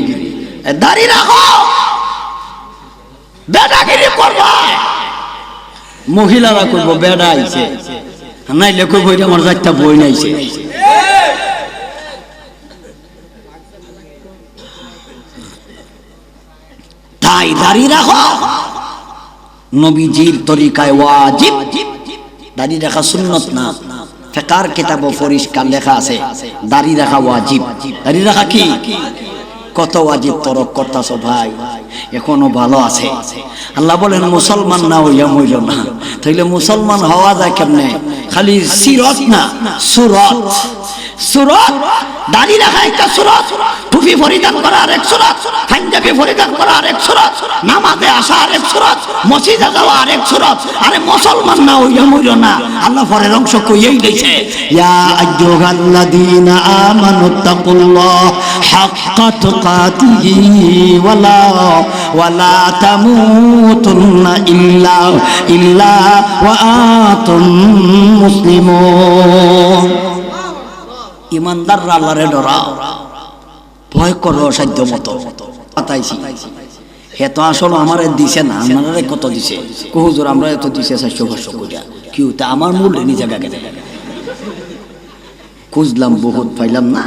দাড়ি রাখো, বেড়াগিরি করবা, মহিলারা করবো বেড়া আইছে, নাইলে কইব এটা আমার যাইতে বই নাইছে। তাই দাড়ি রাখো নবীজির তরিকায় ওয়াজিব। দাড়ি রাখা সুন্নত না, ফিকহের কিতাবে পরিষ্কার লেখা আছে দাড়ি রাখা ওয়াজিব। দাড়ি রাখা কি? কত ওয়াজিব তরক করতেছো ভাই, এখনো ভালো আছে। আল্লাহ বলেন মুসলমান না হইয়া মইল না। তাইলে মুসলমান হওয়া যায় কেমনে? খালি সিরত না, সুরত। সুরত দাড়ি রাখা একটা সুরত, টুপি পরিধান করা আরেক সুরত, পাঞ্জাবি পরিধান করা আরেক সুরত, নামাজে আসা আরেক সুরত, মসজিদে যাওয়া আরেক সুরত। আরে মুসলমান না হইয়া মইল না। আল্লাহ পরের অংশ কইয়াই দিয়েছে, ইয়া আইয়ুহাল্লাযীনা আমানুত্তাকুল্লাহ হাক্কা তুকাতিহি ওয়ালা তামুতুন্না ইল্লা ওয়া আনতুম মুসলিমুন। ইমানদাররা আল্লাহরে ডরাও, ভয় করো সাধ্য মতো। পাতাইছি হে তো আসলে আমারে দিছে না, আমারে কত দিছে? হুজুর আমরা এত দিছে 400-500 কইরা। কি তা আমার মূল নি জায়গা গেছে, খুঁজলাম বহুত পাইলাম না।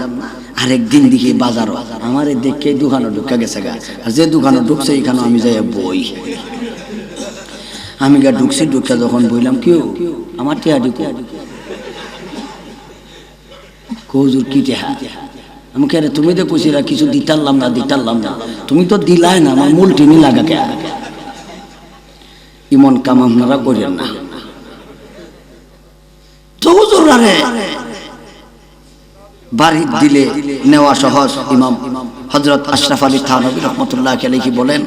আরেকদিন দেখি বাজারও আমারে দেখে দোকানে ঢুকা গেছে গা, আর যে দোকানে ঢুকছে এখানে আমি যাই বই। আমি গা ঢুকছি, ঢুকে যখন বইলাম কেউ আমার টিয়া ঢুকে হুজুর কি টেহা? আমি কে তুমি তো কইছিলা কিছু দিতারলাম না, তুমি তো দিলাই না, আমার মূল টিনি লাগা কে? ইমন কাম আপনারা করেন না। তো হুজুর আরে বাড়ি দিলে নেওয়া সহজ। ইমাম হযরত আশরাফ আলী থানভী রাহমাতুল্লাহ আলাইহি বলেন,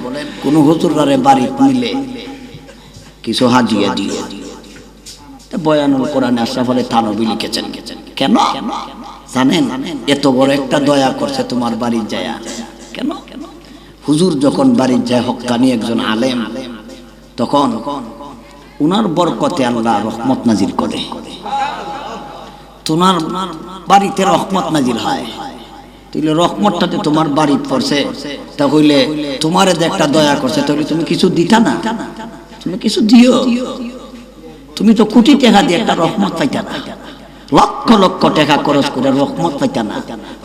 কোন হুজুরারে বাড়ি নিলে কিছু হাদিয়া দিও। তা বয়ানুল কোরআনে আশরাফ আলী থানভী লিখেছেন। কেন জানেন? এত বড় একটা দয়া করছে তোমার বাড়ি যায়। কেন? হুজুর যখন বাড়ি যায় হক্কানি একজন আলেম, তখন উনার বরকতে আল্লাহ রহমত নাজিল করে। তোমার বাড়িতে রহমত নাজিল হয়, তাহলে রহমতটাতে তোমার বাড়ি পড়ছে, তা হইলে তোমার একটা দয়া করছে, তাহলে তুমি কিছু দিতা না? তুমি কিছু দিও। তুমি তো কোটি টাকা দিয়ে একটা রহমত পাইতা না। লক্ষ লক্ষ টাকা খরচ করে রহমত পাইতা না,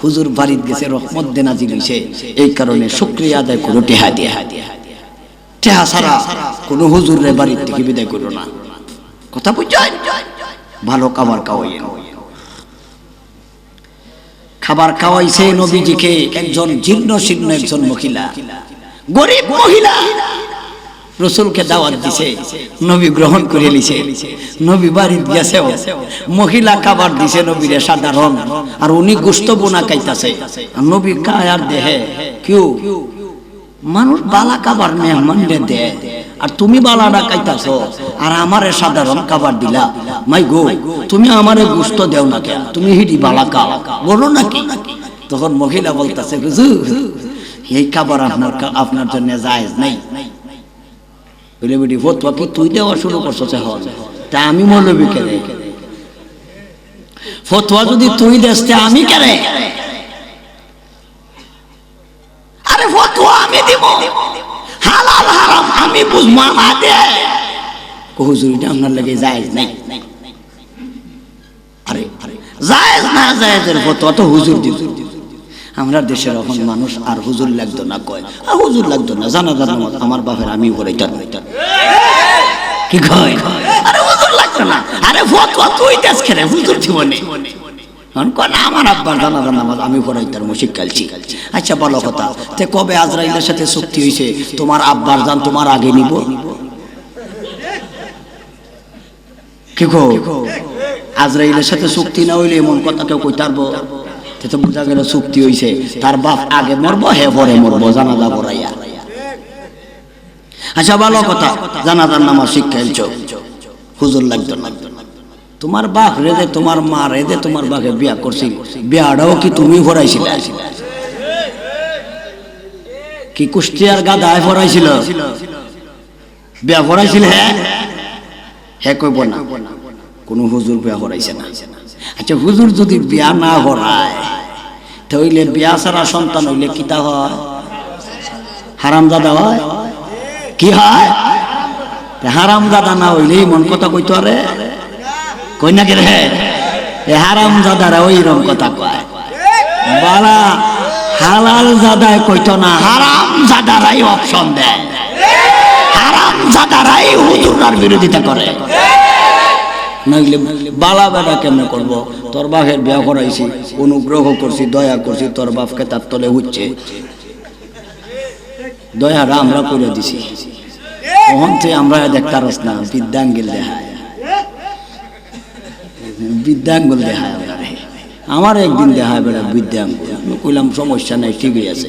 হুজুর বাড়িতে গেছে রহমত দে নাজিল হইছে। এই কারণে শুকরিয়া আদায় করো টেহা দিয়া, টেহা ছাড়া কোনো হুজুরের বাড়ির থেকে বিদায় করো না। কথা বুঝছেন? ভালো খাবার খাওয়াইয়েন। খাবার খাওয়াইছে নবীজিকে একজন জীর্ণ শীর্ণ একজন মহিলা, গরিব মহিলা, রসুলকে দাওয়াত দিছে, নবী গ্রহণ করে নিছে। নবী বাড়িতে গেছে, মহিলা খাবার দিছে নবীরে সাধারণ, আর উনি গোশত বোনা খাইতাছে। নবী কায়ার দেহে কেউ মানুষ বালা খাবার মেহমানরে দে, আর তুমি বালাটা খাইতাছো আর আমারে সাধারণ খাবার দিলা। মাই গো, তুমি আমারে গোশত দেও না কেন? তুমি হিডি বালা খাও বলো নাকি? তখন মহিলা বলতাছে, হুজুর এই খাবার আপনার জন্য জায়েজ নাই। বলে বেটি ফতোয়া কি তুই দেওয়া শুরু করছস? তা আমি মৌলবি কেরে? ফতোয়া যদি তুই দেস আমি কেরে? আরে ফতোয়া আমি দিব, হালাল হারাম আমি বুঝবো, আমার দে। হুজুর এটা আপনার লাগে জায়েজ নাই। আরে জায়েজ না জায়েজের ফতোয়া তো হুজুর দিব। আমরা দেশের এখন মানুষ আর হুজুর লাগতো না কয়, আর হুজুর লাগতো না জানাজার নামাজ আমার বাপের আমি পড়াইতাম কি কয়, আরে হুজুর লাগতো না। আরে ফতোয়া তুই দেশ খেলে হুজুর জীবনে আমার আব্বার জানাজার নামাজ আমি পড়াইতাম শিক্ষালছি। আচ্ছা ভালো কথা, তে কবে আজরাইলের সাথে চুক্তি হয়েছে তোমার আব্বার জান তোমার আগে নিব? কি গো, আজরাইলের সাথে চুক্তি না হইলে এমন কথা কেউ কই তারবো? তো বোঝা গেল চুক্তি হইছে, তার বাপ আগে মরবো, হে পরে মরবো জানাজা পড়াইয়া। আচ্ছা ভালো কথা, জানাজার নামাজ শিক্ষাইছো, হুজুর লাগতো না। তোমার বাপ রেদে তোমার মা রেদে তোমার বাপে বিয়া করছি, বিয়াটাও কি তুমি পড়াইছিলে? কি কুষ্টিয়ার গাদায় পড়াইছিল? বিয়া পড়াইছিল? হ্যাঁ কইব না, কোন হুজুর বিয়া পড়াইছে না। আচ্ছা হুজুর যদি বিয়া না পড়ায় তাহলে বিয়া ছাড়া সন্তান হইলে কিতা হয়? হারামজাদা হয়। কি হয়? হারামজাদা না হইলে মন কথা কইতো, আরে কই না কে রে, হারামজাদারা ওইরকম কথা কয়। বালা হালাল জাদায় কইতো না, হারামজাদারাই অপশন দেয়, হারামজাদারাই হুজুরের বিরোধিতা করে। নইলে বালা বেটা কেমনে করবো? তোর বাপের বিয়া করাইছি, অনুগ্রহ করছি, দয়া করছি, তোর বাপকে তার তলে উঠছে, দয়াটা আমরা করে দিছি। ওখান থেকে আমরা দেখতারস না, বৃদ্ধাঙ্গেল দেখায়, বৃদ্ধাঙ্গুল দেখায়। আমার একদিন দেখায় বেড়া বৃদ্ধাঙ্গুল, আমি কইলাম সমস্যা নাই ঠিকই আছে,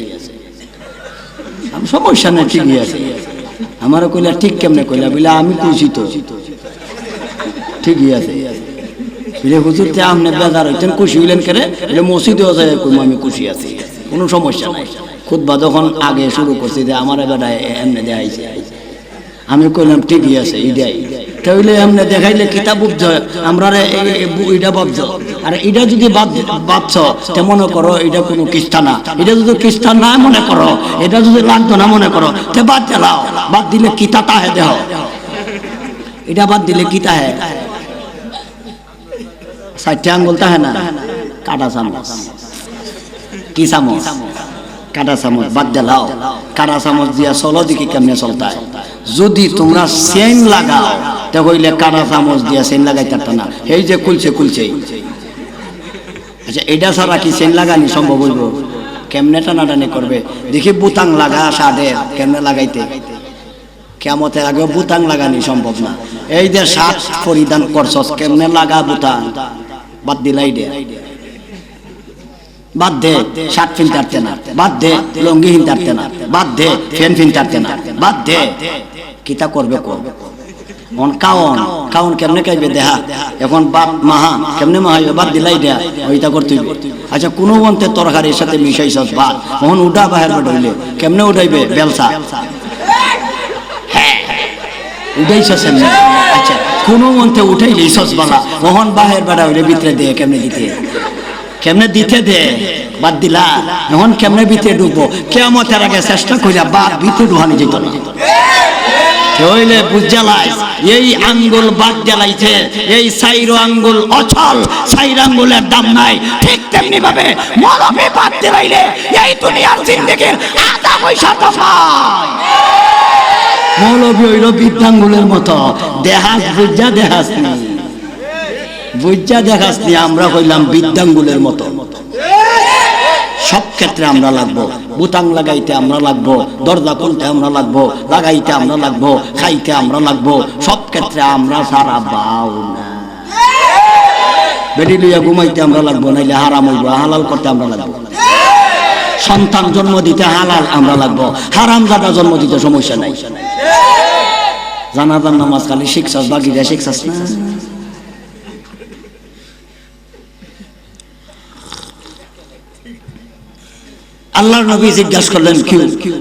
আমি সমস্যা নাই ঠিকই আছে। আমারও কইলা ঠিক কেমনে? কইলা বলে আমি কইছি তো ঠিকই আছে। হুজুর আপনি বেজার হইতেন, খুশি হইলেন কেরে? মসজিদেও যায় কইম আমি খুশি আছি, কোনো সমস্যা নাই। খুতবা যখন আগে শুরু করছি যে আমার বেটা এমনি দেখাইছে, আমি কইলাম ঠিকই আছে এটাই। তাহলে এমনি দেখাইলে কিতাব বুঝছ, আমরা এটা ভাবছ। আর এটা যদি ভাবছ তে মনে করো এটা কোনো খ্রিস্টা না, এটা যদি খ্রিস্টান না মনে করো, এটা যদি লাগতো না মনে করো, তে বাদ দিলাও। বাদ দিলে কিতা তাহে দেহ, এটা বাদ দিলে কিতা হে? 4টে আঙ্গুল তাহে না, কাটা চামচ। কি চামচ? কাটা চামচ। বাদ দিলাও, কাটা চামচ দিয়া চলো দেখি কেমনে চলতা। যদি তোমরা চেইন লাগাও তে হইলে কাটা চামচ দিয়া চেইন লাগাইতে না, এই যে খুলছে খুলছে। আচ্ছা এটা ছাড়া কি চেইন লাগানি সম্ভব হইব? কেমনে টানাটানি করবে দেখি? বুতাং লাগা সাদের কেমনে লাগাইতে? কিয়ামতের আগে বুতাং লাগানি সম্ভব না। এই যে শার্ট পরিধান করছস, কেমনে লাগা বুতাং? বাদ দিলাই দে, বাদ দে। শার্ট ফিনতে না, বাদ দে। লঙ্গি হিনতে না, বাদ দে। ফ্যান ফিনতে না, বাদ দে। কিতা করবে করবে। কাউন কাউন কেমনে খাইবে দেহা? এখন বাপ মাহা কেমনে মাহাইবে? বাদ দিলাই দেয়া, ওইটা করতে হইবে। আচ্ছা কোনো মন্ত্রে তরকারির সাথে মিশাইছস ভাত, এখন উঠা বাহির বেড়াইলে কেমনে উঠাইবে? বেলসা উঠাইছস এমনি। আচ্ছা কোনো মন্ত্রে উঠাইলে সসবালা, ওহন বাহির বেড়া হইলে ভিতরে দে, কেমনে দিতে? কেমনে দিতে দে? বাদ দিলা, এখন কেমনে ভিতরে ঢুকবো? কিয়ামতের আগে চেষ্টা কইরা বাদ ভিতরে ঢুকানো যেত না। হইলে বুঝালাই এই আঙ্গুল বাদ জ্বালাইছে, এই সাইরো আঙ্গুল অচল, সাইর আঙ্গুলের দাম নাই। ঠিক তেমনি ভাবে মরমে বাদ জ্বালাইলে এই দুনিয়ার জিন্দেগির আধা পয়সা তো পায়। মৌলবী হইল বৃদ্ধাঙ্গুলের মতো, দেহাস বুঝা দেহাস নি, বুঝা দেখাস নি। আমরা হইলাম বৃদ্ধাঙ্গুলের মতো। সব ক্ষেত্রে আমরা লাগবো, বুতাং লাগাইতে আমরা লাগবো, দরজা খুলতে আমরা লাগবো, লাগাইতে আমরা লাগবো, খাইতে আমরা লাগবো। সব ক্ষেত্রে আমরা সারা বাউ না। বেডি লইয়া ঘুমাইতে আমরা লাগবো, নাইলে হারাম হইব। হালাল করতে আমরা লাগবো। সন্তান জন্ম দিতে হালাল আমরা লাগবো, হারাম জাদা জন্ম দিতে সমস্যা নাই। জানাজার নামাজ খালি শিখছাস, বাকিরা শিখছাস না। আল্লাহর নবী জিজ্ঞাসা করলেন, কি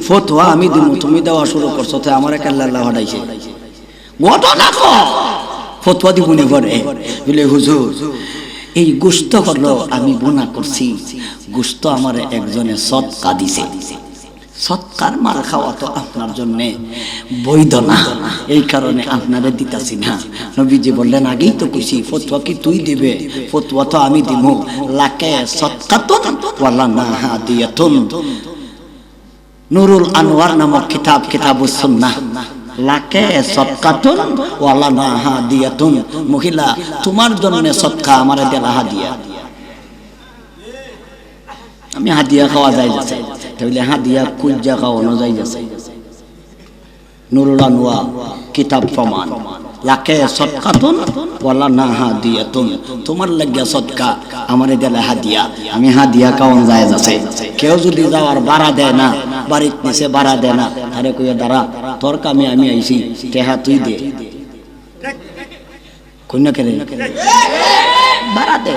ফতোয়া আমি দিব? তুমি দেওয়া শুরু করছো, তো আমার এক আল্লাহ হটাইছে। ঘটনা কো ফতোয়া দিব নি ঘরে বলে, হুজুর এই গোশত হলো আমি গুনাহ করছি, গোশত আমার একজনে সদকা দিছে। সৎকার মার খাওয়া তো আপনার জন্য বৈধ না, এই কারণে আপনারে দিতাছি না। নবীজি বললেন, আগেই তো কইছি ফতোয়া কি তুই দিবে? ফতোয়া তো আমি দিব। লাকে সদকাতুন ওয়ালা না হাদিয়াতুন। নুরুল আনোয়ার নামক কিতাব, কিতাবুস সুন্নাহ। লাকে সদকাতুন ওয়ালা না হাদিয়াতুন। মহিলা তোমার জন্য সদকা, আমারে দেলা হাদিয়া। আমি হাদিয়া খাওয়া যায় যাচ্ছে, তাহলে হাদিয়া কুজা খাওয়ানো যায় যাচ্ছে। নুরুল আনোয়ার কিতাব প্রমাণ। লাকে সদকাতুন ওয়ালা না হাদিয়াতুন। তোমার লাগিয়া সদকা, আমারে দেলা হাদিয়া, আমি হাদিয়া খাওয়ানো যায় যাচ্ছে। কেউ যদি যাওয়ার ভাড়া দেয় না, বাড়ির নিচে ভাড়া দেয় না, আরে কইয়া দাঁড়া তোর কামে আমি আইছি, টেহা তুই দে। কন্যা কেন ভাড়া দে?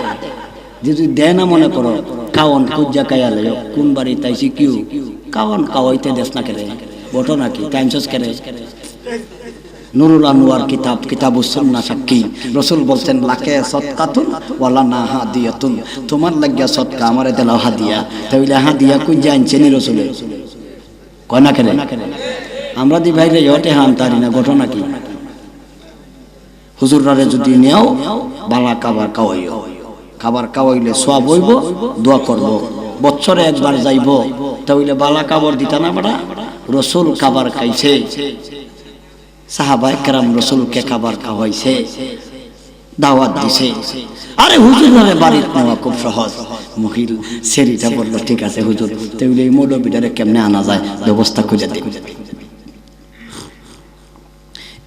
যদি দেয় না মনে করো, কাওয়ান খুঁজা কাইয়ালে কোন বাড়ি তাইছি কিউ কাওয়ান কাওয়াইতে দেশ না কেরে ঘটনা কি টাইমস কেরে। নুরুল আনোয়ার কিতাব, কিতাবুস সুন্নাহ সাক্ষী। রাসূল বলতেন, লাকে সদকাতুন ওয়ালা না হাদিয়াতুন। তোমার লাগিয়া সদকা, আমারে দেলাও হাদিয়া। তাইলে হাদিয়া খুঁজা আনছে নি রাসূলে, কয় না কেরে? আমরা দি ভাইরে হটে হান তারি না, ঘটনা কি? হুজুররারে যদি নেও বালা খাবার খাওয়াইও, খাবার খাওয়াইলে সওয়াব হইব, দোয়া করব। বছরে একবার যাইব, তাইলে বালা খাবার দিতা না বড়া। রাসূল খাবার খাইছে, সাহাবায়ে কেরাম রাসূলকে খাবার খাওয়াইছে, দাওয়াত দিছে। আরে হুজুরের বাড়িতে নেওয়া খুব সহজ। মহিল সেরিটা বলল, ঠিক আছে হুজুর, তাইলে এই মৌলবীটারে কেমনে আনা যায় ব্যবস্থা করে দিন।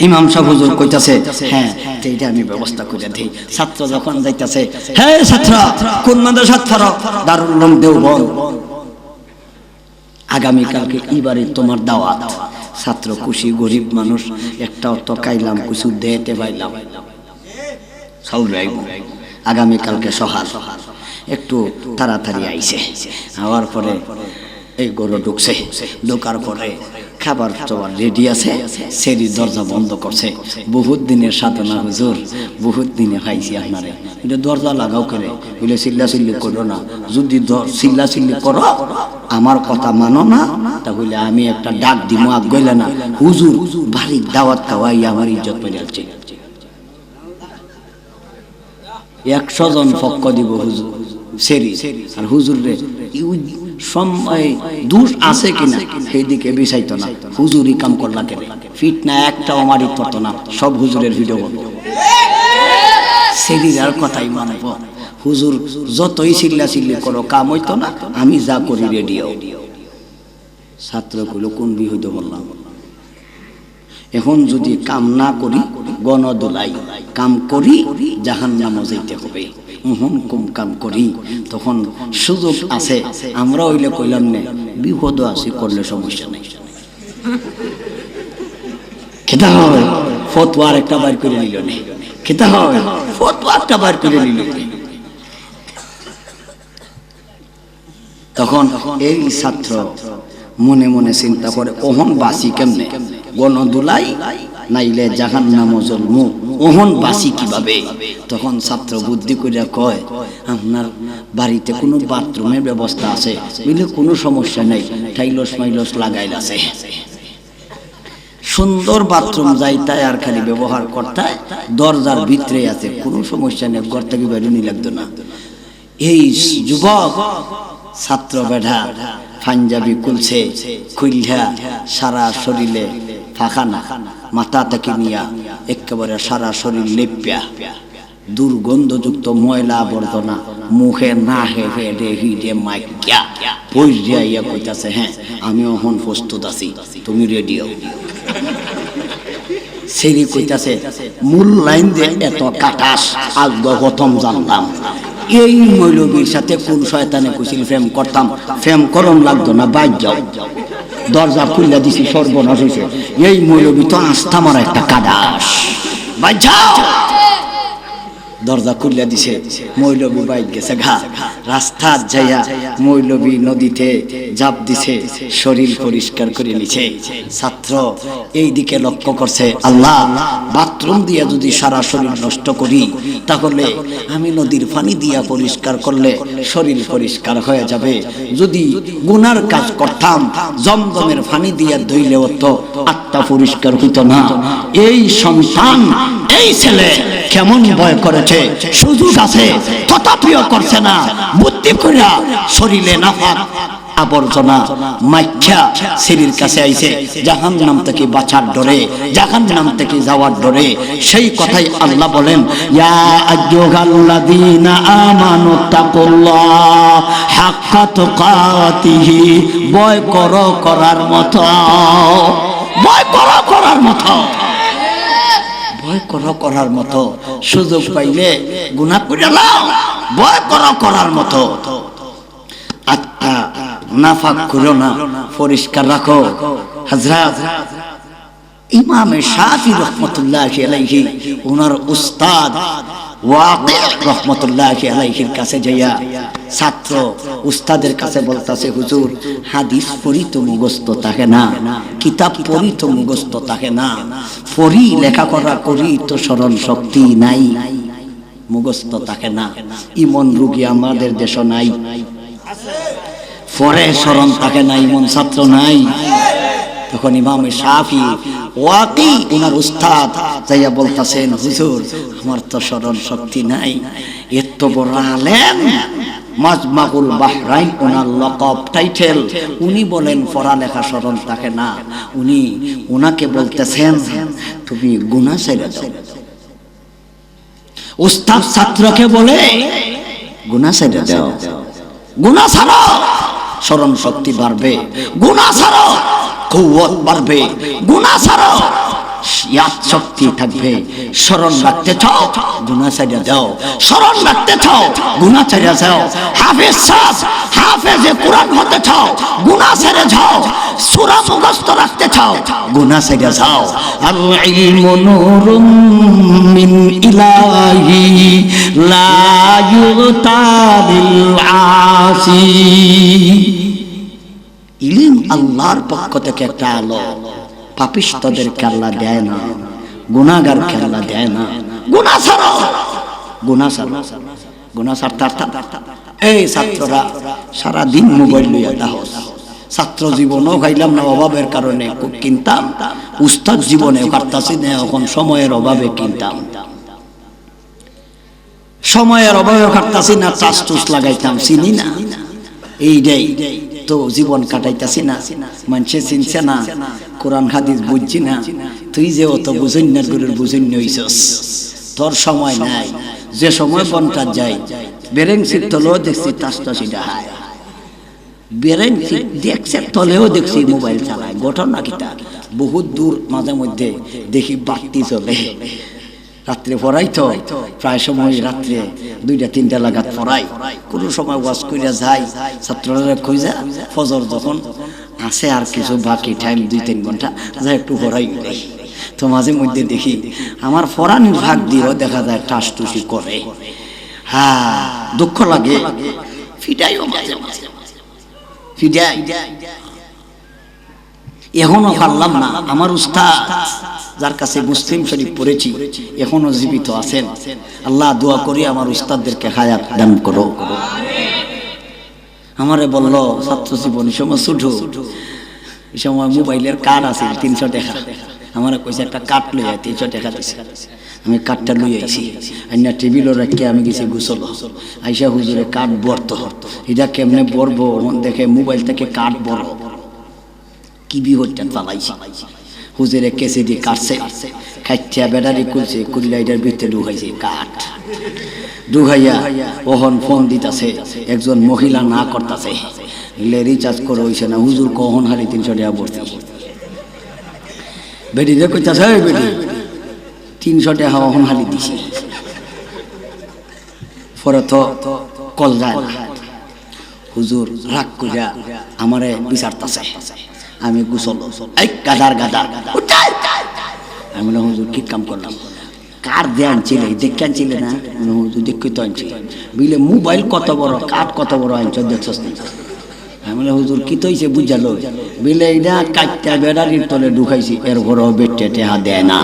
ইমাম সাহেব হুজুর কইতাছে, হ্যাঁ এইটা আমি ব্যবস্থা করে দেই। ছাত্র যখন যাইতাছে, হে ছাত্র, কোন মাদ্রাসার ছাত্র? দারুল উলুম দেওবন্দ। আগামী কালকে ইবারে তোমার দাওয়াত। ছাত্র খুশি, গরিব মানুষ, একটা অর্থ খাইলাম, কিছু দেতে পাইলাম, আগামী কালকে সহাল। একটু তাড়াতাড়ি আইছে। আওয়ার পরে এই গরু ঢুকছে, ঢোকার পরে খাবার চাওয়ার রেডি আছে, সেরি দরজা বন্ধ করছে। বহুত দিনের সাধনা হুজুর, বহুত দিনে খাইছি আপনারে, এটা দরজা লাগাও করে বলে চিল্লা চিল্লি করো না। যদি চিল্লা চিল্লি করো, আমার কথা মানো না, তাহলে আমি একটা ডাক দিব, আগ গইলে না। হুজুর বাড়ির দাওয়াত খাওয়াই আমার ইজ্জত পেয়ে যাচ্ছে। 100 জন পক্ষ দিব হুজুর সেরি, আর হুজুর রে সময় দোষ আছে কিনা সেই দিকে বিচাইতো না। হুজুরই কাম করলা কেন? ফিটনা একটাও আমারই করতো না, সব হুজুরের ভিডিও করতো। সেরির আর কথাই মানব। হুজুর যতই চিল্লা চিল্লি করো, কাম হইতো না, আমি যা করি রেডিও। ছাত্রগুলো কোন বি হইতে বললাম। এখন যদি কাম না করি গণদোলাই, কাম করি জাহান্নামে যাইতে হবে। কম কাম করি, তখন সুযোগ আছে। আমরা হইলে কইলাম না, বিপদ আছে, করলে সমস্যা নেই। খেতে হয় ফতোয়া একটা বার করে নিল না, খেতে হয় ফতোয়া একটা বার করে নিল। তখন এই ছাত্র মনে মনে চিন্তা করে, ওহন বাসি কেমনে? গণদোলাই নাইলে জাহান্নামে জ্বলমু, ওহন বাসি কিভাবে? তখন ছাত্র বুদ্ধি করে কয়, আপনার বাড়িতে কোনো বাথরুমের ব্যবস্থা আছে? বলে কোনো সমস্যা নেই, টাইলস মাইলস লাগাইল আছে। সুন্দর বাথরুম যাইতায় আর খালি ব্যবহার করতায়, দরজার ভিতরে আছে, কোনো সমস্যা নেই, ঘর থেকে বেরোনি লাগতো না। এই যুবক ছাত্র বেড়া পাঞ্জাবি খুলছে, খুলহা সারা শরীরে ফাঁকানা, মাথা থেকে নিয়া একেবারে সারা শরীর লেপ্যা, দুর্গন্ধযুক্ত ময়লা আবর্জনা মুখে না হেঁটে হিটে মাইকা পইরা ইয়া কইতাছে, হ্যাঁ আমি এখন প্রস্তুত আছি, তুমি রেডিও। সেরি কইতাছে, মূল লাইন যে এত কাটাস আজ প্রথম জানলাম। এই মৌলবীর সাথে কোন শয়তানে কইছিল প্রেম করতাম, প্রেম করণ লাগতো না, বাইর যাও। দরজা খুললা দিছি, সর্বনাশ হইছে। এই মৌলবী তো আস্থা মারা একটা কাটাস, বাইর যাও। দরজা খুললা দিছে, মৌলবী বাইক গেছে ঘা। রাস্তা যাইয়া মৌলবী নদীতে জাপ দিছে, শরীর পরিষ্কার করে নিছে। ছাত্র এই দিকে লক্ষ্য করছে, আল্লাহ বাথরুম দিয়া যদি সারা শরীর নষ্ট করি, তাহলে আমি নদীর পানি দিয়া পরিষ্কার করলে শরীর পরিষ্কার হয়ে যাবে। যদি গুনার কাজ করতাম, জমজমের পানি দিয়া ধুইলেও তো আত্মা পরিষ্কার হইত না। এই সন্তান, এই ছেলে কেমন ভয় করেছে, সুযোগ আছে তথাপিও করছে না। বুদ্ধি কইরা শরীরে নাফাক আবর্জনা মাইখ্যা শরীর কাছে আইছে, জাহান্নাম থেকে বাঁচার ডরে, জাহান্নাম থেকে যাওয়ার ডরে। সেই কথাই আল্লাহ বলেন, ইয়া আইয়ুহাল্লাযীনা আমানু তাকুল্লাহ হাক্কা তুকাতিহি, ভয় করো করার মতো, ভয় করো করার মতো, ভয় করো করার মতো। সুযোগ পাইলে গুনাহ করে নাও, ভয় করো করার মতো। আত্মা নাফাক করো না, পরিষ্কার রাখো। হযরত ইমাম শাফি রাহমাতুল্লাহি আলাইহি ওনার উস্তাদ ওয়াকি রাহমাতুল্লাহি আলাইহির কাছে যাইয়া ছাত্র উস্তাদের কাছে বলতাছে, হুজুর হাদিস পড়ি তো মুখস্থ থাকে না, কিতাব পড়ি তো মুখস্থ থাকে না, পড়ি লেখাপড়া করি তো স্মরণ শক্তি নাই, মুখস্থ থাকে না। ইমন রোগী আমাদের দেশে নাই, পরে স্মরণ থাকে না, ইমন ছাত্র নাই। তখন ইমাম শাফি ওয়াকি ওনার উস্তাদ যাইয়া বলতাছেন, হুজুর আমার তো স্মরণ শক্তি নাই। এত বড় আলেম, মাজমাউল বাহরাইন ওনার লকব টাইটেল, উনি বলেন পড়ালেখা স্মরণ থাকে না। উনি ওনাকে বলতেছেন, তুমি গুনাহ ছেড়ে দাও। উস্তাদ ছাত্রকে বলে, গুনাহ ছেড়ে দাও, গুনাহ ছাড়ো, স্মরণ শক্তি বাড়বে, গুনাহ ছাড়ো, কুওয়াত বাড়বে, গুনাহ ছাড়ো, ইয়াদ শক্তি থাকবে। স্মরণ রাখতে চাও, গুনাহ ছেড়ে দাও, স্মরণ রাখতে চাও, গুনাহ ছেড়ে দাও। হাফেজ সাহেব, হাফেজে কোরআন হতে চাও, গুনাহ ছেড়ে যাও। সূরা মুখস্থ রাখতে চাও, গুনাহ ছেড়ে যাও। আল ইলমু নূরুম মিন ইলাহি লা ইউতাবিল আসি। ইলম আল্লাহর পক্ষ থেকে একটা আলো, পাপিষ্ঠদেরকে আল্লাহ দেয় না, গুনাহগারকে আল্লাহ দেয় না। গুনাহ ছাড়ো, গুনাহ ছাড়ো, গুনাহ ছাড়তে। এই ছাত্ররা সারা দিন মোবাইল লইয়া দাহস। ছাত্র জীবনও খাইলাম না অভাবের কারণে, কিনতাম। উস্তাদ জীবনে কাটতাছি না, এখন সময়ের অভাবে কিনতাম, সময়ের অভাবে কাটতাছি না, চাষ টুস লাগাইতাম, চিনি না। এইটাই তো জীবন কাটাইতাছি না, মানুষে চিনছে না, কোরআন হাদিস বুঝছি না। তুই যে অত বুঝইন না, গুরুর বুঝইন হইছস, তোর সময় নাই। যে সময় বনটা যায়, বেরেংসির তলেও দেখছি তাসটাসি ডাহায়, বেরেংসি দেখছে তলেও দেখছি মোবাইল চালায়। ঘটনা কিটা, বহুত দূর মাঝে মধ্যে দেখি বাতি চলে। রাত্রে পড়াই তো, প্রায় সময় রাত্রে 2টা-3টা লাগাত পড়াই। কোনো সময় ওয়াজ কইরা যাই, ছাত্ররা কইজা ফজর যখন আছে আর কিছু বাকি টাইম 2-3 ঘন্টা যা একটু পড়াই। তো মাঝে মধ্যে দেখি আমার পড়ানির ভাগ দিয়েও দেখা যায় টাসটুসি করে। হ্যাঁ, দুঃখ লাগে, ফিডাইও মাঝে মাঝে ফিডাই। এখনো পারলাম না। আমার উস্তাদ যার কাছে মুসলিম শরীফ পড়েছি এখনো জীবিত আছেন। আল্লাহ দোয়া করি আমার উস্তাদদেরকে হায়াত দান করো। আমারে বললো ছাত্র জীবন সময় ছোট, এই সময় মোবাইলের কার্ড আছে 300 টাকা। আমার কইছে একটা কাঠ লই আয় 300 টাকা দিছে আমি কাঠটা লই আইছি আইনা টেবিল রাখি আমি গেছি গোসল আইসা হুজুরে কাঠ বর্ত এটা কেমনে বরবো দেখে মোবাইল থেকে কাঠ বড় কি বিহরটা চালাইছি হুজুরে কেসে দিয়ে কাটছে কাটিয়া ব্যাটারি খুলছে কুড়িলা এটার ভিতরে ঢুকাইছে কাঠ ঢুকাইয়া ওহন ফোন দিতেছে একজন মহিলা না করতেছে রিচার্জ করে হইছে না হুজুর কখন হারি 300 টাকা ভর্তি বেটি রে কইতাছে বেটি 300 টাকা ওহন হারি দিছি পরে তো কল যায় না হুজুর রাগ কইরা আমারে বিচারতাছে আমি গোসল এই গাদার গাদার আমি বললাম হুজুর কি কাম করলাম কার ধ্যান ছিল দেখে আনছিলে না হুজুর দেখি তো আনছি বুঝলে মোবাইল কত বড় কাঠ কত বড় আনছ দেখছস না আমি বললাম হুজুর কি তো হইছে বুঝালো বুঝলে এইটা কাটটা বেড়ারির তলে ঢুকাইছি এর ঘরেও বেটে টেহা দেয় না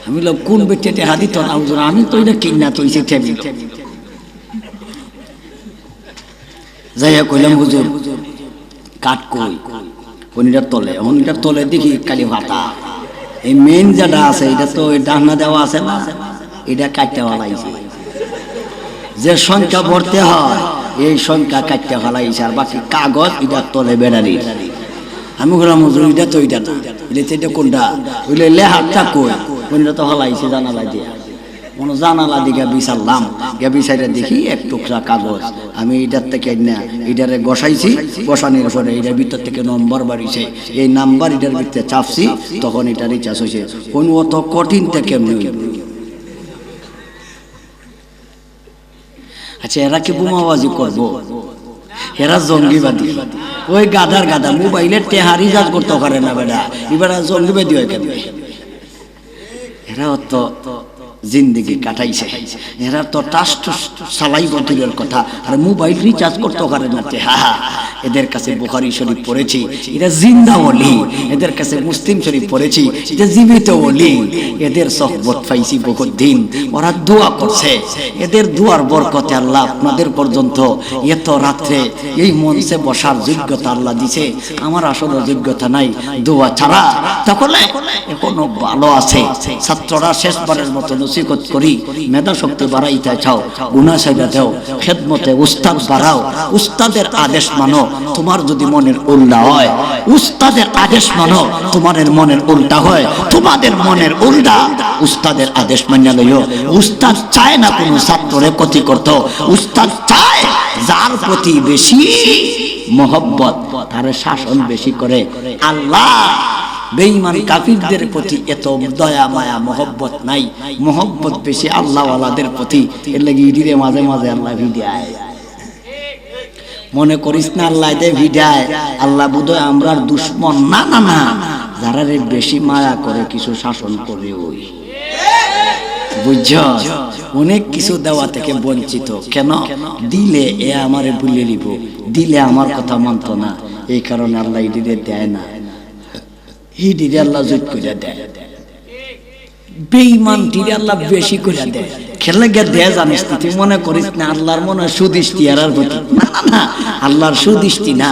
আমি বললাম কোন বেটে টেহা দিত না হুজুর আমি তো এটা কিনা তো হইছে টেবিল যাইয়া কইলাম হুজুর কাঠ কই অনিটার তলে অনিটার তলে দেখি কালি ভাতা এই মেন যেটা আছে এটা তো ডানা দেওয়া আছে না এটা কাটতে ফেলাইছে যে সংখ্যা ভরতে হয় এই সংখ্যা কাটতে ফেলাইছে আর বাকি কাগজ এটার তলে বেড়ারি আমি বললাম হুজুর এটা তো এটা না এটা কোনটা বুঝলে লেহারটা কই কোনটা তো ফেলাইছে জানালা দিয়া মনে জানালা দিকে বিচারলাম গিয়ে বিচারে দেখি এক টুকরা কাগজ আমি এটার থেকে না এটারে বসাইছি বসানোর পরে এটার ভিতর থেকে নম্বর বাড়িছে এই নাম্বার এটার ভিতরে চাপছি তখন এটা রিচার্জ হয়েছে কোন অত কঠিন থেকে আচ্ছা এরা কি বোমাবাজি করবো এরা জঙ্গিবাদী ওই গাদার গাদা মোবাইলের টেহা রিচার্জ করতে পারে না বেটা এবার জঙ্গিবাদী হয় কেন এরা অত জিন্দগি কাটাইছে এরা তো টাস্ট সালাই বদলের কথা আর মোবাইল রিচার্জ করতে পারে না এদের কাছে বুখারী শরীফ পড়েছি এরা জিন্দা ওলি এদের কাছে মুসলিম শরীফ পড়েছি এটা জীবিত ওলি এদের সোহবত পাইছি বহুত দিন ওরা দোয়া করছে এদের দোয়ার বরকতে আল্লাহ আপনাদের পর্যন্ত এত রাত্রে এই মঞ্চে বসার যোগ্যতা আল্লাহ দিছে আমার আসলে যোগ্যতা নাই দোয়া ছাড়া তাহলে এখনো ভালো আছে ছাত্ররা শেষবারের মতো নসিহত করি মেধা শক্তি বাড়াইতে চাও গুনাহ সাইডা দাও খেদমতে উস্তাদ বাড়াও উস্তাদের আদেশ মানো তোমার যদি মনের উল্টা হয় উস্তাদের আদেশ মানো তোমার মনের উল্টা হয় তোমাদের মনের উল্টা উস্তাদের আদেশ মান্য লইও উস্তাদ চায় না কোনো ছাত্ররে ক্ষতি করত উস্তাদ চায় যার প্রতি বেশি মহব্বত তার শাসন বেশি করে আল্লাহ বেঈমান কাফিরদের প্রতি এত দয়া মায়া মহব্বত নাই মহব্বত বেশি আল্লাহ ওয়ালাদের প্রতি এর লাগি ইদিরে মাঝে মাঝে আল্লাহ ভিড়ায় মনে করিস না আল্লাহ দে ভিড়ায় আল্লাহ বুঝয় আমরার দুশমন না না না যারা রে বেশি মায়া করে কিছু শাসন করে ওই বুঝছ অনেক কিছু দেওয়া থেকে বঞ্চিত কেন দিলে এ আমারে ভুলে নিব দিলে আমার কথা মানত না এই কারণে আল্লাহ ইদিরে দেয় না হিডিরে আল্লাহ জুট করে দেয় বেঈমান টিরে আল্লাহ বেশি করে দেয় খেলে গিয়ে দেয় জানিস তুই মনে করিস না আল্লাহর মনে সুদৃষ্টি আর প্রতি না না না আল্লাহর সুদৃষ্টি না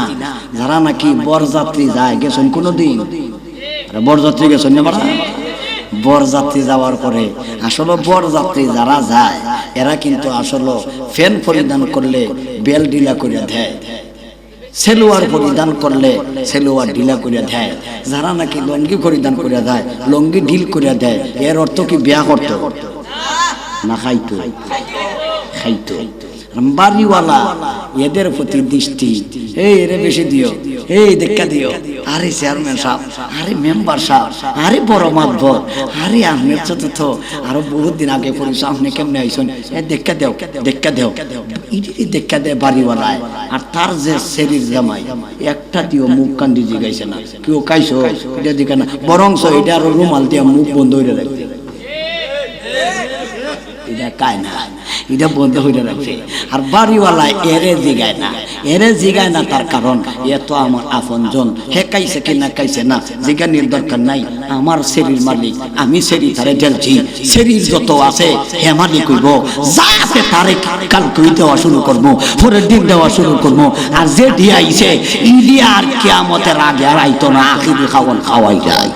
যারা নাকি বরযাত্রী যায় গেছেন কোনোদিন বরযাত্রী গেছেন না বরযাত্রী যাওয়ার পরে আসলে বরযাত্রী যারা যায় এরা কিন্তু আসলে ফ্যান পরিধান করলে বেল ডিলা করে দেয় সেলোয়ার পরিধান করলে সেলোয়ার ঢিলা করে দেয় যারা নাকি লঙ্গি পরিধান করে দেয় লঙ্গি ঢিল করে দেয় এর অর্থ কি বিয়া করতো না খাইতো খাইতো বাড়িওয়ালা এদের প্রতি দৃষ্টি এই এরে বেশি দিও এই দেখা দিও আরে চেয়ারম্যান সাহেব আরে মেম্বার সাহেব আরে বড় মাতবর আরে আহমেদ চতুর্থ আরো বহুত দিন আগে পরিচয় আপনি কেমনে আইসন দেখা দেও ইডি দেখা দেয় বাড়িওয়ালায় আর তার যে শরীর জামাই একটা দিও মুখ কান্দি জিগাইছে না কেউ কাইছো এটা দিকে না বরংস এটা আরো রুমাল দিয়ে মুখ বন্ধ হয়ে রাখবে এটা কায় না এটা বন্ধ হয়ে রাখছে। আর বাড়িওয়ালা এরে জিগায় না তার কারণ এ তো আমার আপনজন, হে কাইছে কি না কাইছে না জিগানির দরকার নাই। আমার শরীর মালিক, আমি শরীর তারে ঢেলছি, শরীর যত আছে হে মালিক হইব। যা আছে তারে কাল কই দেওয়া শুরু করবো, পরের দিন দেওয়া শুরু করবো। আর যে দিয়ে আইছে ইডিয়া আর কিয়ামতের আগে আর আইতো না, আখিরি খাওয়ান খাওয়াই যায়।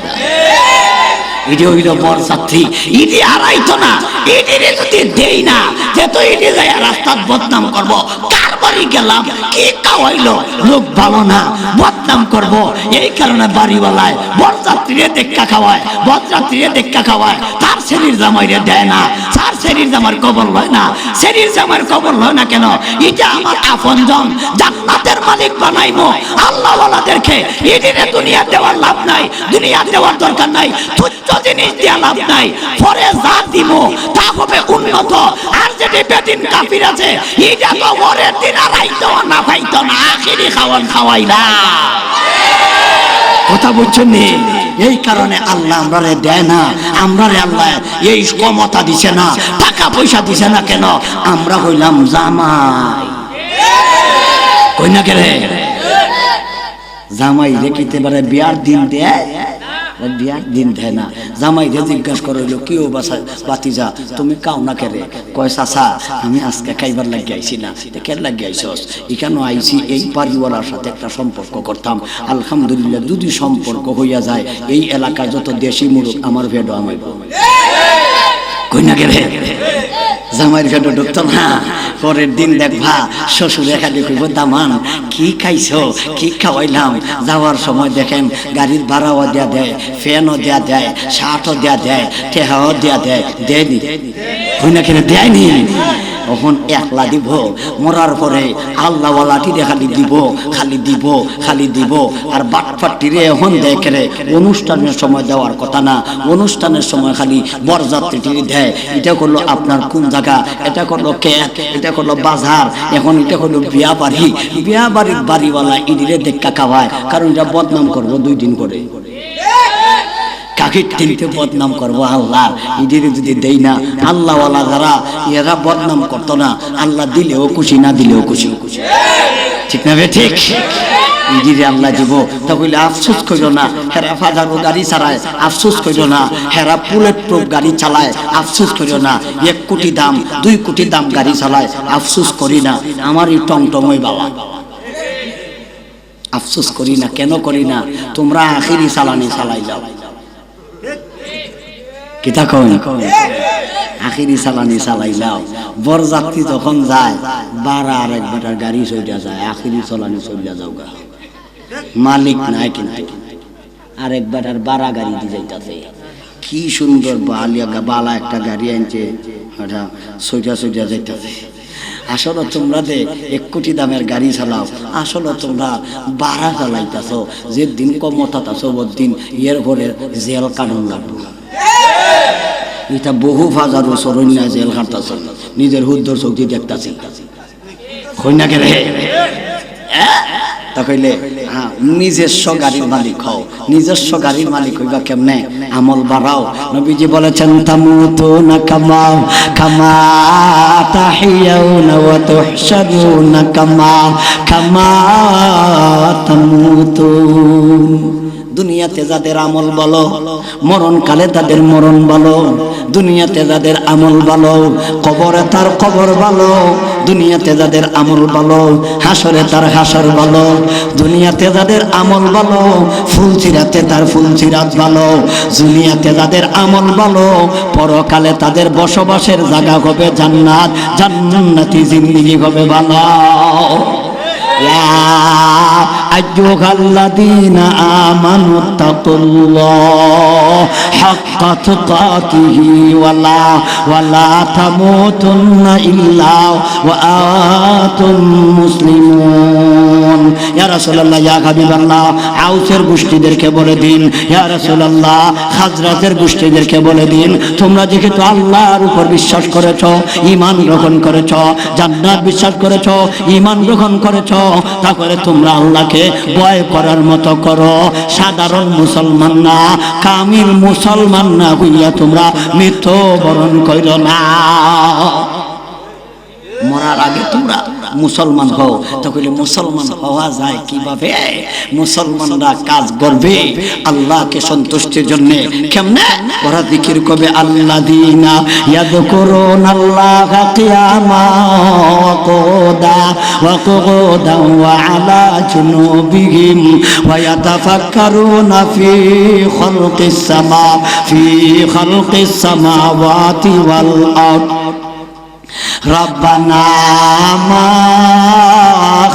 ইডি হইল বর ছাত্রী, ইডি আর আইতো না। ইডিরে যদি দেই না যে তো ইডি যায় রাস্তার বদনাম করব, কার বাড়ি গেলাম কি খাওয়াইলো, লোক ভালো না বদনাম করব। এই কারণে বাড়িওয়ালায় বর ছাত্রীরে দেখা খাওয়ায়, বর ছাত্রীরে দেখা খাওয়ায়, তার শরীর জামাইরে দেয় না, তার শরীর জামার কবর লয় না। শরীর জামার কবর লয় না কেন? এটা আমার আপনজন, জান্নাতের মালিক বানাইবো আল্লাহ ওয়ালাদেরকে। ইডিরে দুনিয়া দেওয়ার লাভ নাই, দুনিয়া দেওয়ার দরকার নাই, তুচ্ছ জিনিস দেওয়া লাভ নাই। পরে যা দিব তা হবে উন্নত। আর যেটি বেদিন কাফির আছে এটা তো পরের দিন আর আইতো না পাইতো না, আখিরি খাওয়ান খাওয়াইলা। কথা বুঝছেন নি? এই কারণে আল্লাহ আমরারে দেয় না, আমরারে আল্লাহ এই ক্ষমতা দিছে না, টাকা পয়সা দিছে না কেন? আমরা হইলাম জামাই। কই না কেরে জামাই দেখিতে পারে বিয়ার দিন দেয়, বিয়ার দিন দেয় না। জামাই রে জিজ্ঞাসা করইল কেউ বাতিজা তুমি কাও না কেরে? কয় চাচা আমি আজকে খাইবার লাগি আইছি না। কেন লাগি আইছস? এখানে আইছি এই বাড়িওয়ালার সাথে একটা সম্পর্ক করতাম। আলহামদুলিল্লাহ যদি সম্পর্ক হইয়া যায় এই এলাকার যত দেশি মুরুখ আমার ভেডো আমাইব। কই না কেরে জামাইয়ের ভেডো ঢুকতো না। পরের দিন দেখবা শ্বশুর এখানে কইব দামান কি খাইছো, কি খাওয়াইলাম। যাওয়ার সময় দেখেন গাড়ির ভাড়াও দেয়া দেয়, ফ্যানও দেয়া দেয়, শার্টও দেয়া দেয়, টেহাও দেয়া দেয়। দেয়নি? কই না কেন দেয়নি? তখন একলা দিব, মরার পরে আল্লাহওয়ালাটিরে খালি দিব, খালি দিব, খালি দিব। আর বাটফাটিরে এখন দেখে অনুষ্ঠানের সময় দেওয়ার কথা না, অনুষ্ঠানের সময় খালি বরযাত্রীটিরে দেয়। এটা করলো আপনার কোন জায়গা, এটা করলো ক্যাট, এটা করলো বাজার, এখন এটা করলো বিয়া বাড়ি। বিয়া বাড়ির বাড়িওয়ালা ইডিরে দেখা খাওয়ায়, কারণ এটা বদনাম করবো 2 দিন করে। কাকির তিনটে বদনাম করবো আল্লাহ, ইডিরে যদি দেই না। আল্লাহওয়ালা যারা এরা বদনাম করতো না, আল্লাহ দিলেও খুশি, না দিলেও খুশি। ঠিক না বে ঠিক? ইডিরে আল্লাহ দিব। তা বলে আফসোস করিল না, হেরা ফাজারো গাড়ি চালায়, আফসোস করিল না। হেরা বুলেট প্রুফ গাড়ি চালায়, আফসোস করিল না। 1 কোটি দাম 2 কোটি দাম গাড়ি চালায়, আফসোস করি না। আমার এই টমটমই বাবা, আফসোস করি না। কেন করি না? তোমরা আখিরি চালানি চালাই যাও। কিতা কই আখিরি চালানি চালাইলাও। বরযাত্রী যখন যায় 12 আর 1 বেটার গাড়ি চইলা যায়, আখিরি চালানি চইলা যাও গা। মালিক নাই কিন্তু আর 1 বেটার 12 গাড়ি দিয়ে যাইতাছে। কি সুন্দর বালা একটা গাড়ি আনছে, এটা চইলা যাইতাছে। আসলে তোমরা যে 1 কোটি দামের গাড়ি চালাও, আসলে তোমরা 12 চালাইতাছো। যে দিন কমতাছো ওর দিন এর ঘরে জেল কানুন লাগবে। এটা বহু হাজার বছর জেল খাটতাছে, নিজের হুদ্দর চৌকি দেখতাছি। কইনা কে রে তা কইলে নিজস্ব গাড়ির মালিক হও। নিজস্ব গাড়ির মালিক হইবা কেমনে? আমল বাড়াও। নবীজি বলেছেন তামুতুনা কামা কামা তাহিয়াউনা ওয়া তুহশারুনা কামা কামা তামুতুন। দুনিয়াতে যাদের আমল ভালো, মরণকালে তাদের মরণ ভালো। দুনিয়াতে যাদের আমল ভালো, কবরে তার কবর ভালো। দুনিয়াতে যাদের আমল ভালো, হাসরে তার হাসর ভালো। দুনিয়াতে যাদের আমল ভালো, ফুলচিরাতে তার ফুলচিরাত ভালো। দুনিয়াতে যাদের আমল ভালো, পরকালে তাদের বসবাসের জায়গা হবে জান্নাত, জান্নাতি জিন্দেগি হবে ভালো। ইয়া আইয়ুহাল্লাযীনা আমানু তাকুল্লাহ হাক্কা তুকাতিহি ওয়ালা তামুতুন্না ইল্লা ওয়া আনতুম মুসলিমুন। ইয়া রাসূলুল্লাহ, ইয়া হাবিবাল্লাহ, আউসের গোষ্ঠীদেরকে বলে দিন, ইয়া রাসূলুল্লাহ, খাজরাজের গোষ্ঠীদেরকে বলে দিন, তোমরা যেহেতু আল্লাহর উপর বিশ্বাস করেছো, ঈমান গ্রহণ করেছো, জান্নাত বিশ্বাস করেছো, ঈমান গ্রহণ করেছো, তাহলে তোমরা আল্লাহকে ভয় করার মতো করো। সাধারণ মুসলমান না, কামিল মুসলমান না হইয়া তোমরা মৃত্যুবরণ কইরো না। মরার আগে তোমরা মুসলমান হও। তো কইলে মুসলমান হওয়া যায় কিভাবে? মুসলমানরা কাজ করবে আল্লাহকে সন্তুষ্টির জন্য। কেমনে? ওরা জিকির করবে আল্লাযীনা ইয়াযকুরুনাল্লাহা কিয়ামা ওয়া কুউদা ওয়া আলা জুনুবিহিম ওয়া ইয়াতাফাক্কারুনা ফি খালকিস সামাওয়াতি ওয়াল আরদ রব্বানা মা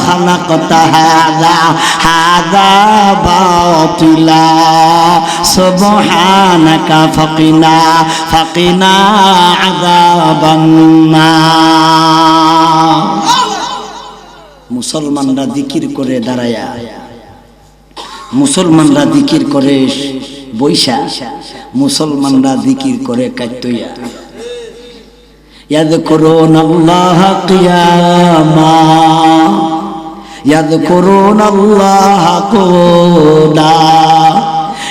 খালাকতা হাযা বাতিলা সুবহানাকা ফাকিনা আযাবান নার। মুসলমানরা জিকির করে দাঁড়ায়া, মুসলমানরা জিকির করে বৈশা, মুসলমানরা জিকির করে কাইতইয়া। ইয়াযকুরুনাল্লাহা কিয়ামা ইয়াযকুরুনাল্লাহা কুউদা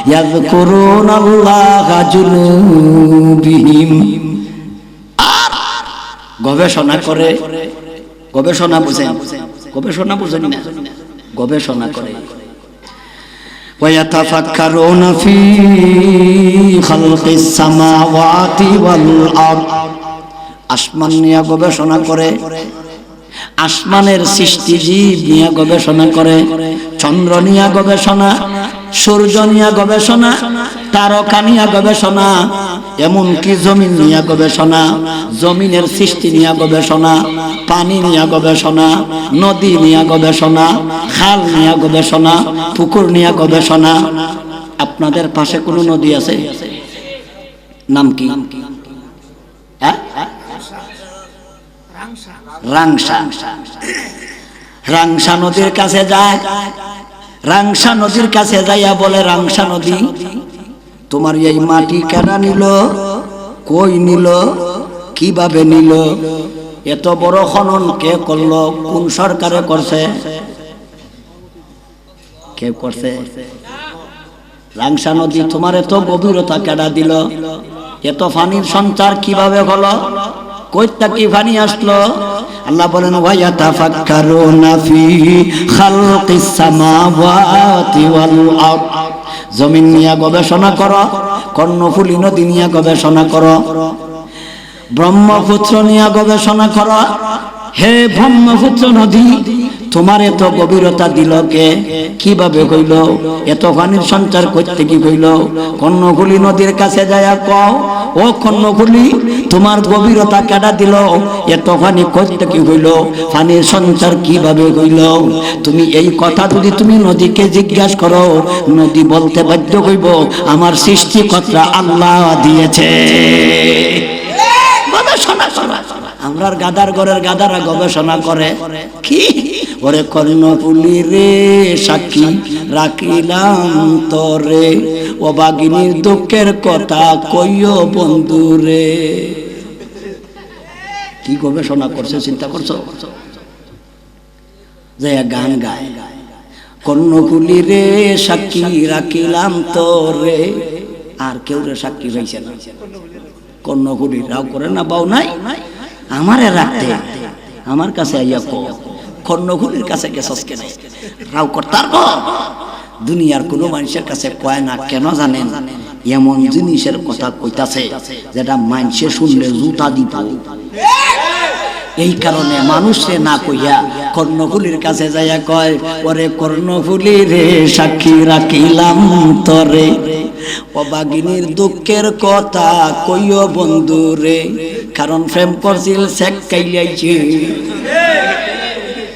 ইয়াযকুরুনাল্লাহা জুনুবিহিম। আর গবেষণা করে, গবেষণা বুঝেন, গবেষণা বুঝেন না, গবেষণা করে। وَيَتَفَكَّرُونَ فِي خَلْقِ السَّمَاوَاتِ وَالْأَرْضِ। আসমান নিয়ে গবেষণা করে, আসমানের সৃষ্টিজীব নিয়ে গবেষণা করে, চন্দ্র নিয়ে গবেষণা, সূর্য নিয়ে গবেষণা, তারকা নিয়ে গবেষণা, এমনকি জমিন নিয়ে গবেষণা, জমিনের সৃষ্টি নিয়ে গবেষণা, পানি নিয়ে গবেষণা, নদী নিয়ে গবেষণা, খাল নিয়ে গবেষণা, পুকুর নিয়ে গবেষণা। আপনাদের পাশে কোনো নদী আছে? নাম কি? রাংসা। রাংসা নদীর কাছে যায়, রাংসা নদীর কাছে যাইয়া বলে, রাংসা নদী তোমার এই মাটি কেনা নিল, কই নিল, কিভাবে নিল, এত বড় খনন কে করলো, কোন সরকারে করছে, কে করছে? রাংসা নদী তোমার এত গভীরতা কেডা দিল, এত পানির সঞ্চার কিভাবে হলো, কইটা কি পানি আসলো? আল্লাহ বলেন ওয়ায়াতাফাক্কারুনা ফি খালকিস সামাওয়াতি ওয়াল আরদ। জমিন নিয়ে গবেষণা করো, কর্ণফুলী নদী নিয়ে গবেষণা করো, ব্রহ্মপুত্র নিয়ে গবেষণা করো। হে ব্রহ্মপুত্র নদী, তোমার এত গভীরতা দিল কে, কিভাবে হইল, এত পানির সঞ্চার করতে কি হইল? কর্ণফুলী নদীর কাছে যায়া কও, ও কর্ণফুলী তোমার গভীরতা কেডা দিল, এত পানি করতে কি হইল, পানির সঞ্চার কিভাবে হইল? তুমি এই কথা যদি তুমি নদীকে জিজ্ঞাসা করো, নদী বলতে বাধ্য হইব আমার সৃষ্টিকর্তা আল্লাহ দিয়েছে। গবেষণা করো। আমরার গাদার ঘরের গাদারা গবেষণা করে কি? ওরে কর্ণফুলী রে সাক্ষী রাখিলাম তরে, ও বাগিনীর দুঃখের কথা কইও বন্ধু রে। কি গবেষণা করছে চিন্তা করছো? যে গান গায়, কর্ণফুলী রে সাক্ষী রাখিলাম তরে, আর কেউ রে সাক্ষী হয়েছে না। কর্ণফুলী রাও করে না বাউ নাই, আমারে রাখতে আমার কাছে আইয়া কো, কর্ণফুলীর কাছে গেছস কেন? রাও করতার গো দুনিয়ার কোনো মানুষের কাছে কয় না, কেন জানেন? এমন জিনিসের কথা কইতাছে যেটা মানুষে শুনলে জুতা দিব। এই কারণে মানুষে না কইয়া কর্ণফুলীর কাছে যাইয়া কয়, ওরে কর্ণফুলী রে সাক্ষী রাখিলাম তরে, অবাগিনীর দুঃখের কথা কইও বন্ধু রে। কারণ প্রেম করছিল শেখ কাইলাইছে,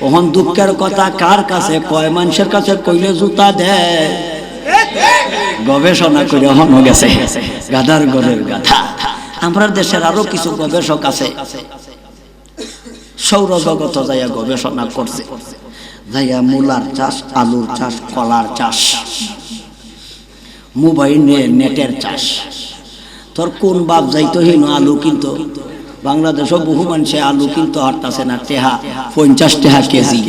ওহন দুঃখের কথা কার কাছে কয়? মানুষের কাছে কইলে জুতা দেয়। গবেষণা করে হন গেছে গাদার গরের গাথা। আমরা দেশের আরো কিছু গবেষক আছে, সৌরজগত যাইয়া গবেষণা করছে, যাইয়া মূলার চাষ, আলুর চাষ, কলার চাষ, মোবাইলে নেটের চাষ। তোর কোন বাপ যাইতো হিনো আলু কিনতো? বাংলাদেশও বহু মানুষে আলু কিনতো হারতাছে না, টেহা 50 টাকা কেজি।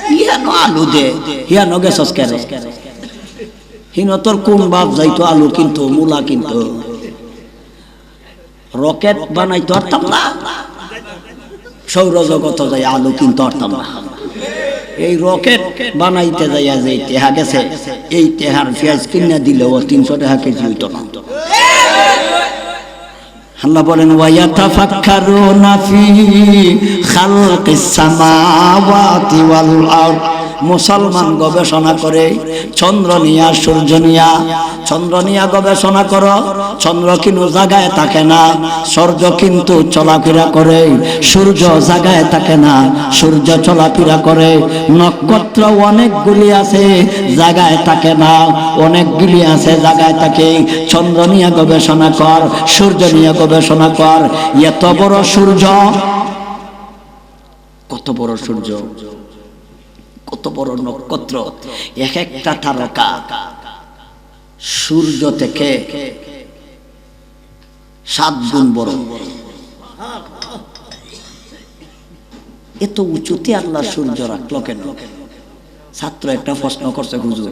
হিয়ানো আলু দে, হিয়ানো গেছস কেন? হিনো তোর কোন বাপ যাইতো আলু কিনতো, মূলা কিনতো? রকেট বানাইতো হারতাম না, সৌরজগত যাই আলো কিনতে পারতাম না। এই রকেট বানাইতে যাইয়া যে টেহা গেছে, এই টেহার পেঁয়াজ কিনে দিলেও 300 টাকা কেজি হইতো না। আল্লাহ বলেন ওয়ায়াতাফাক্কারুনা ফি খালকিস সামাওয়াতি ওয়াল আরদ। মুসলমান গবেষণা করে চন্দ্র নিয়া সূর্য নিয়া, চন্দ্র নিয়া গবেষণা করো, চন্দ্র কিন্তু জায়গায় থাকে না, সূর্য কিন্তু চলাফেরা করে। সূর্য জায়গায় থাকে না, সূর্য চলাফেরা করে। নক্ষত্র অনেকগুলি আছে জায়গায় থাকে না, অনেকগুলি আছে জায়গায় থাকে। চন্দ্র নিয়া গবেষণা কর, সূর্য নিয়া গবেষণা কর। এত বড় সূর্য, কত বড় সূর্য, কত বড় নক্ষত্র, এক একটা তারকা সূর্য থেকে 7 গুণ বড়। এত উঁচুতে আল্লাহ সূর্য রাখলো কেন? ছাত্র একটা প্রশ্ন করছে, হুজুর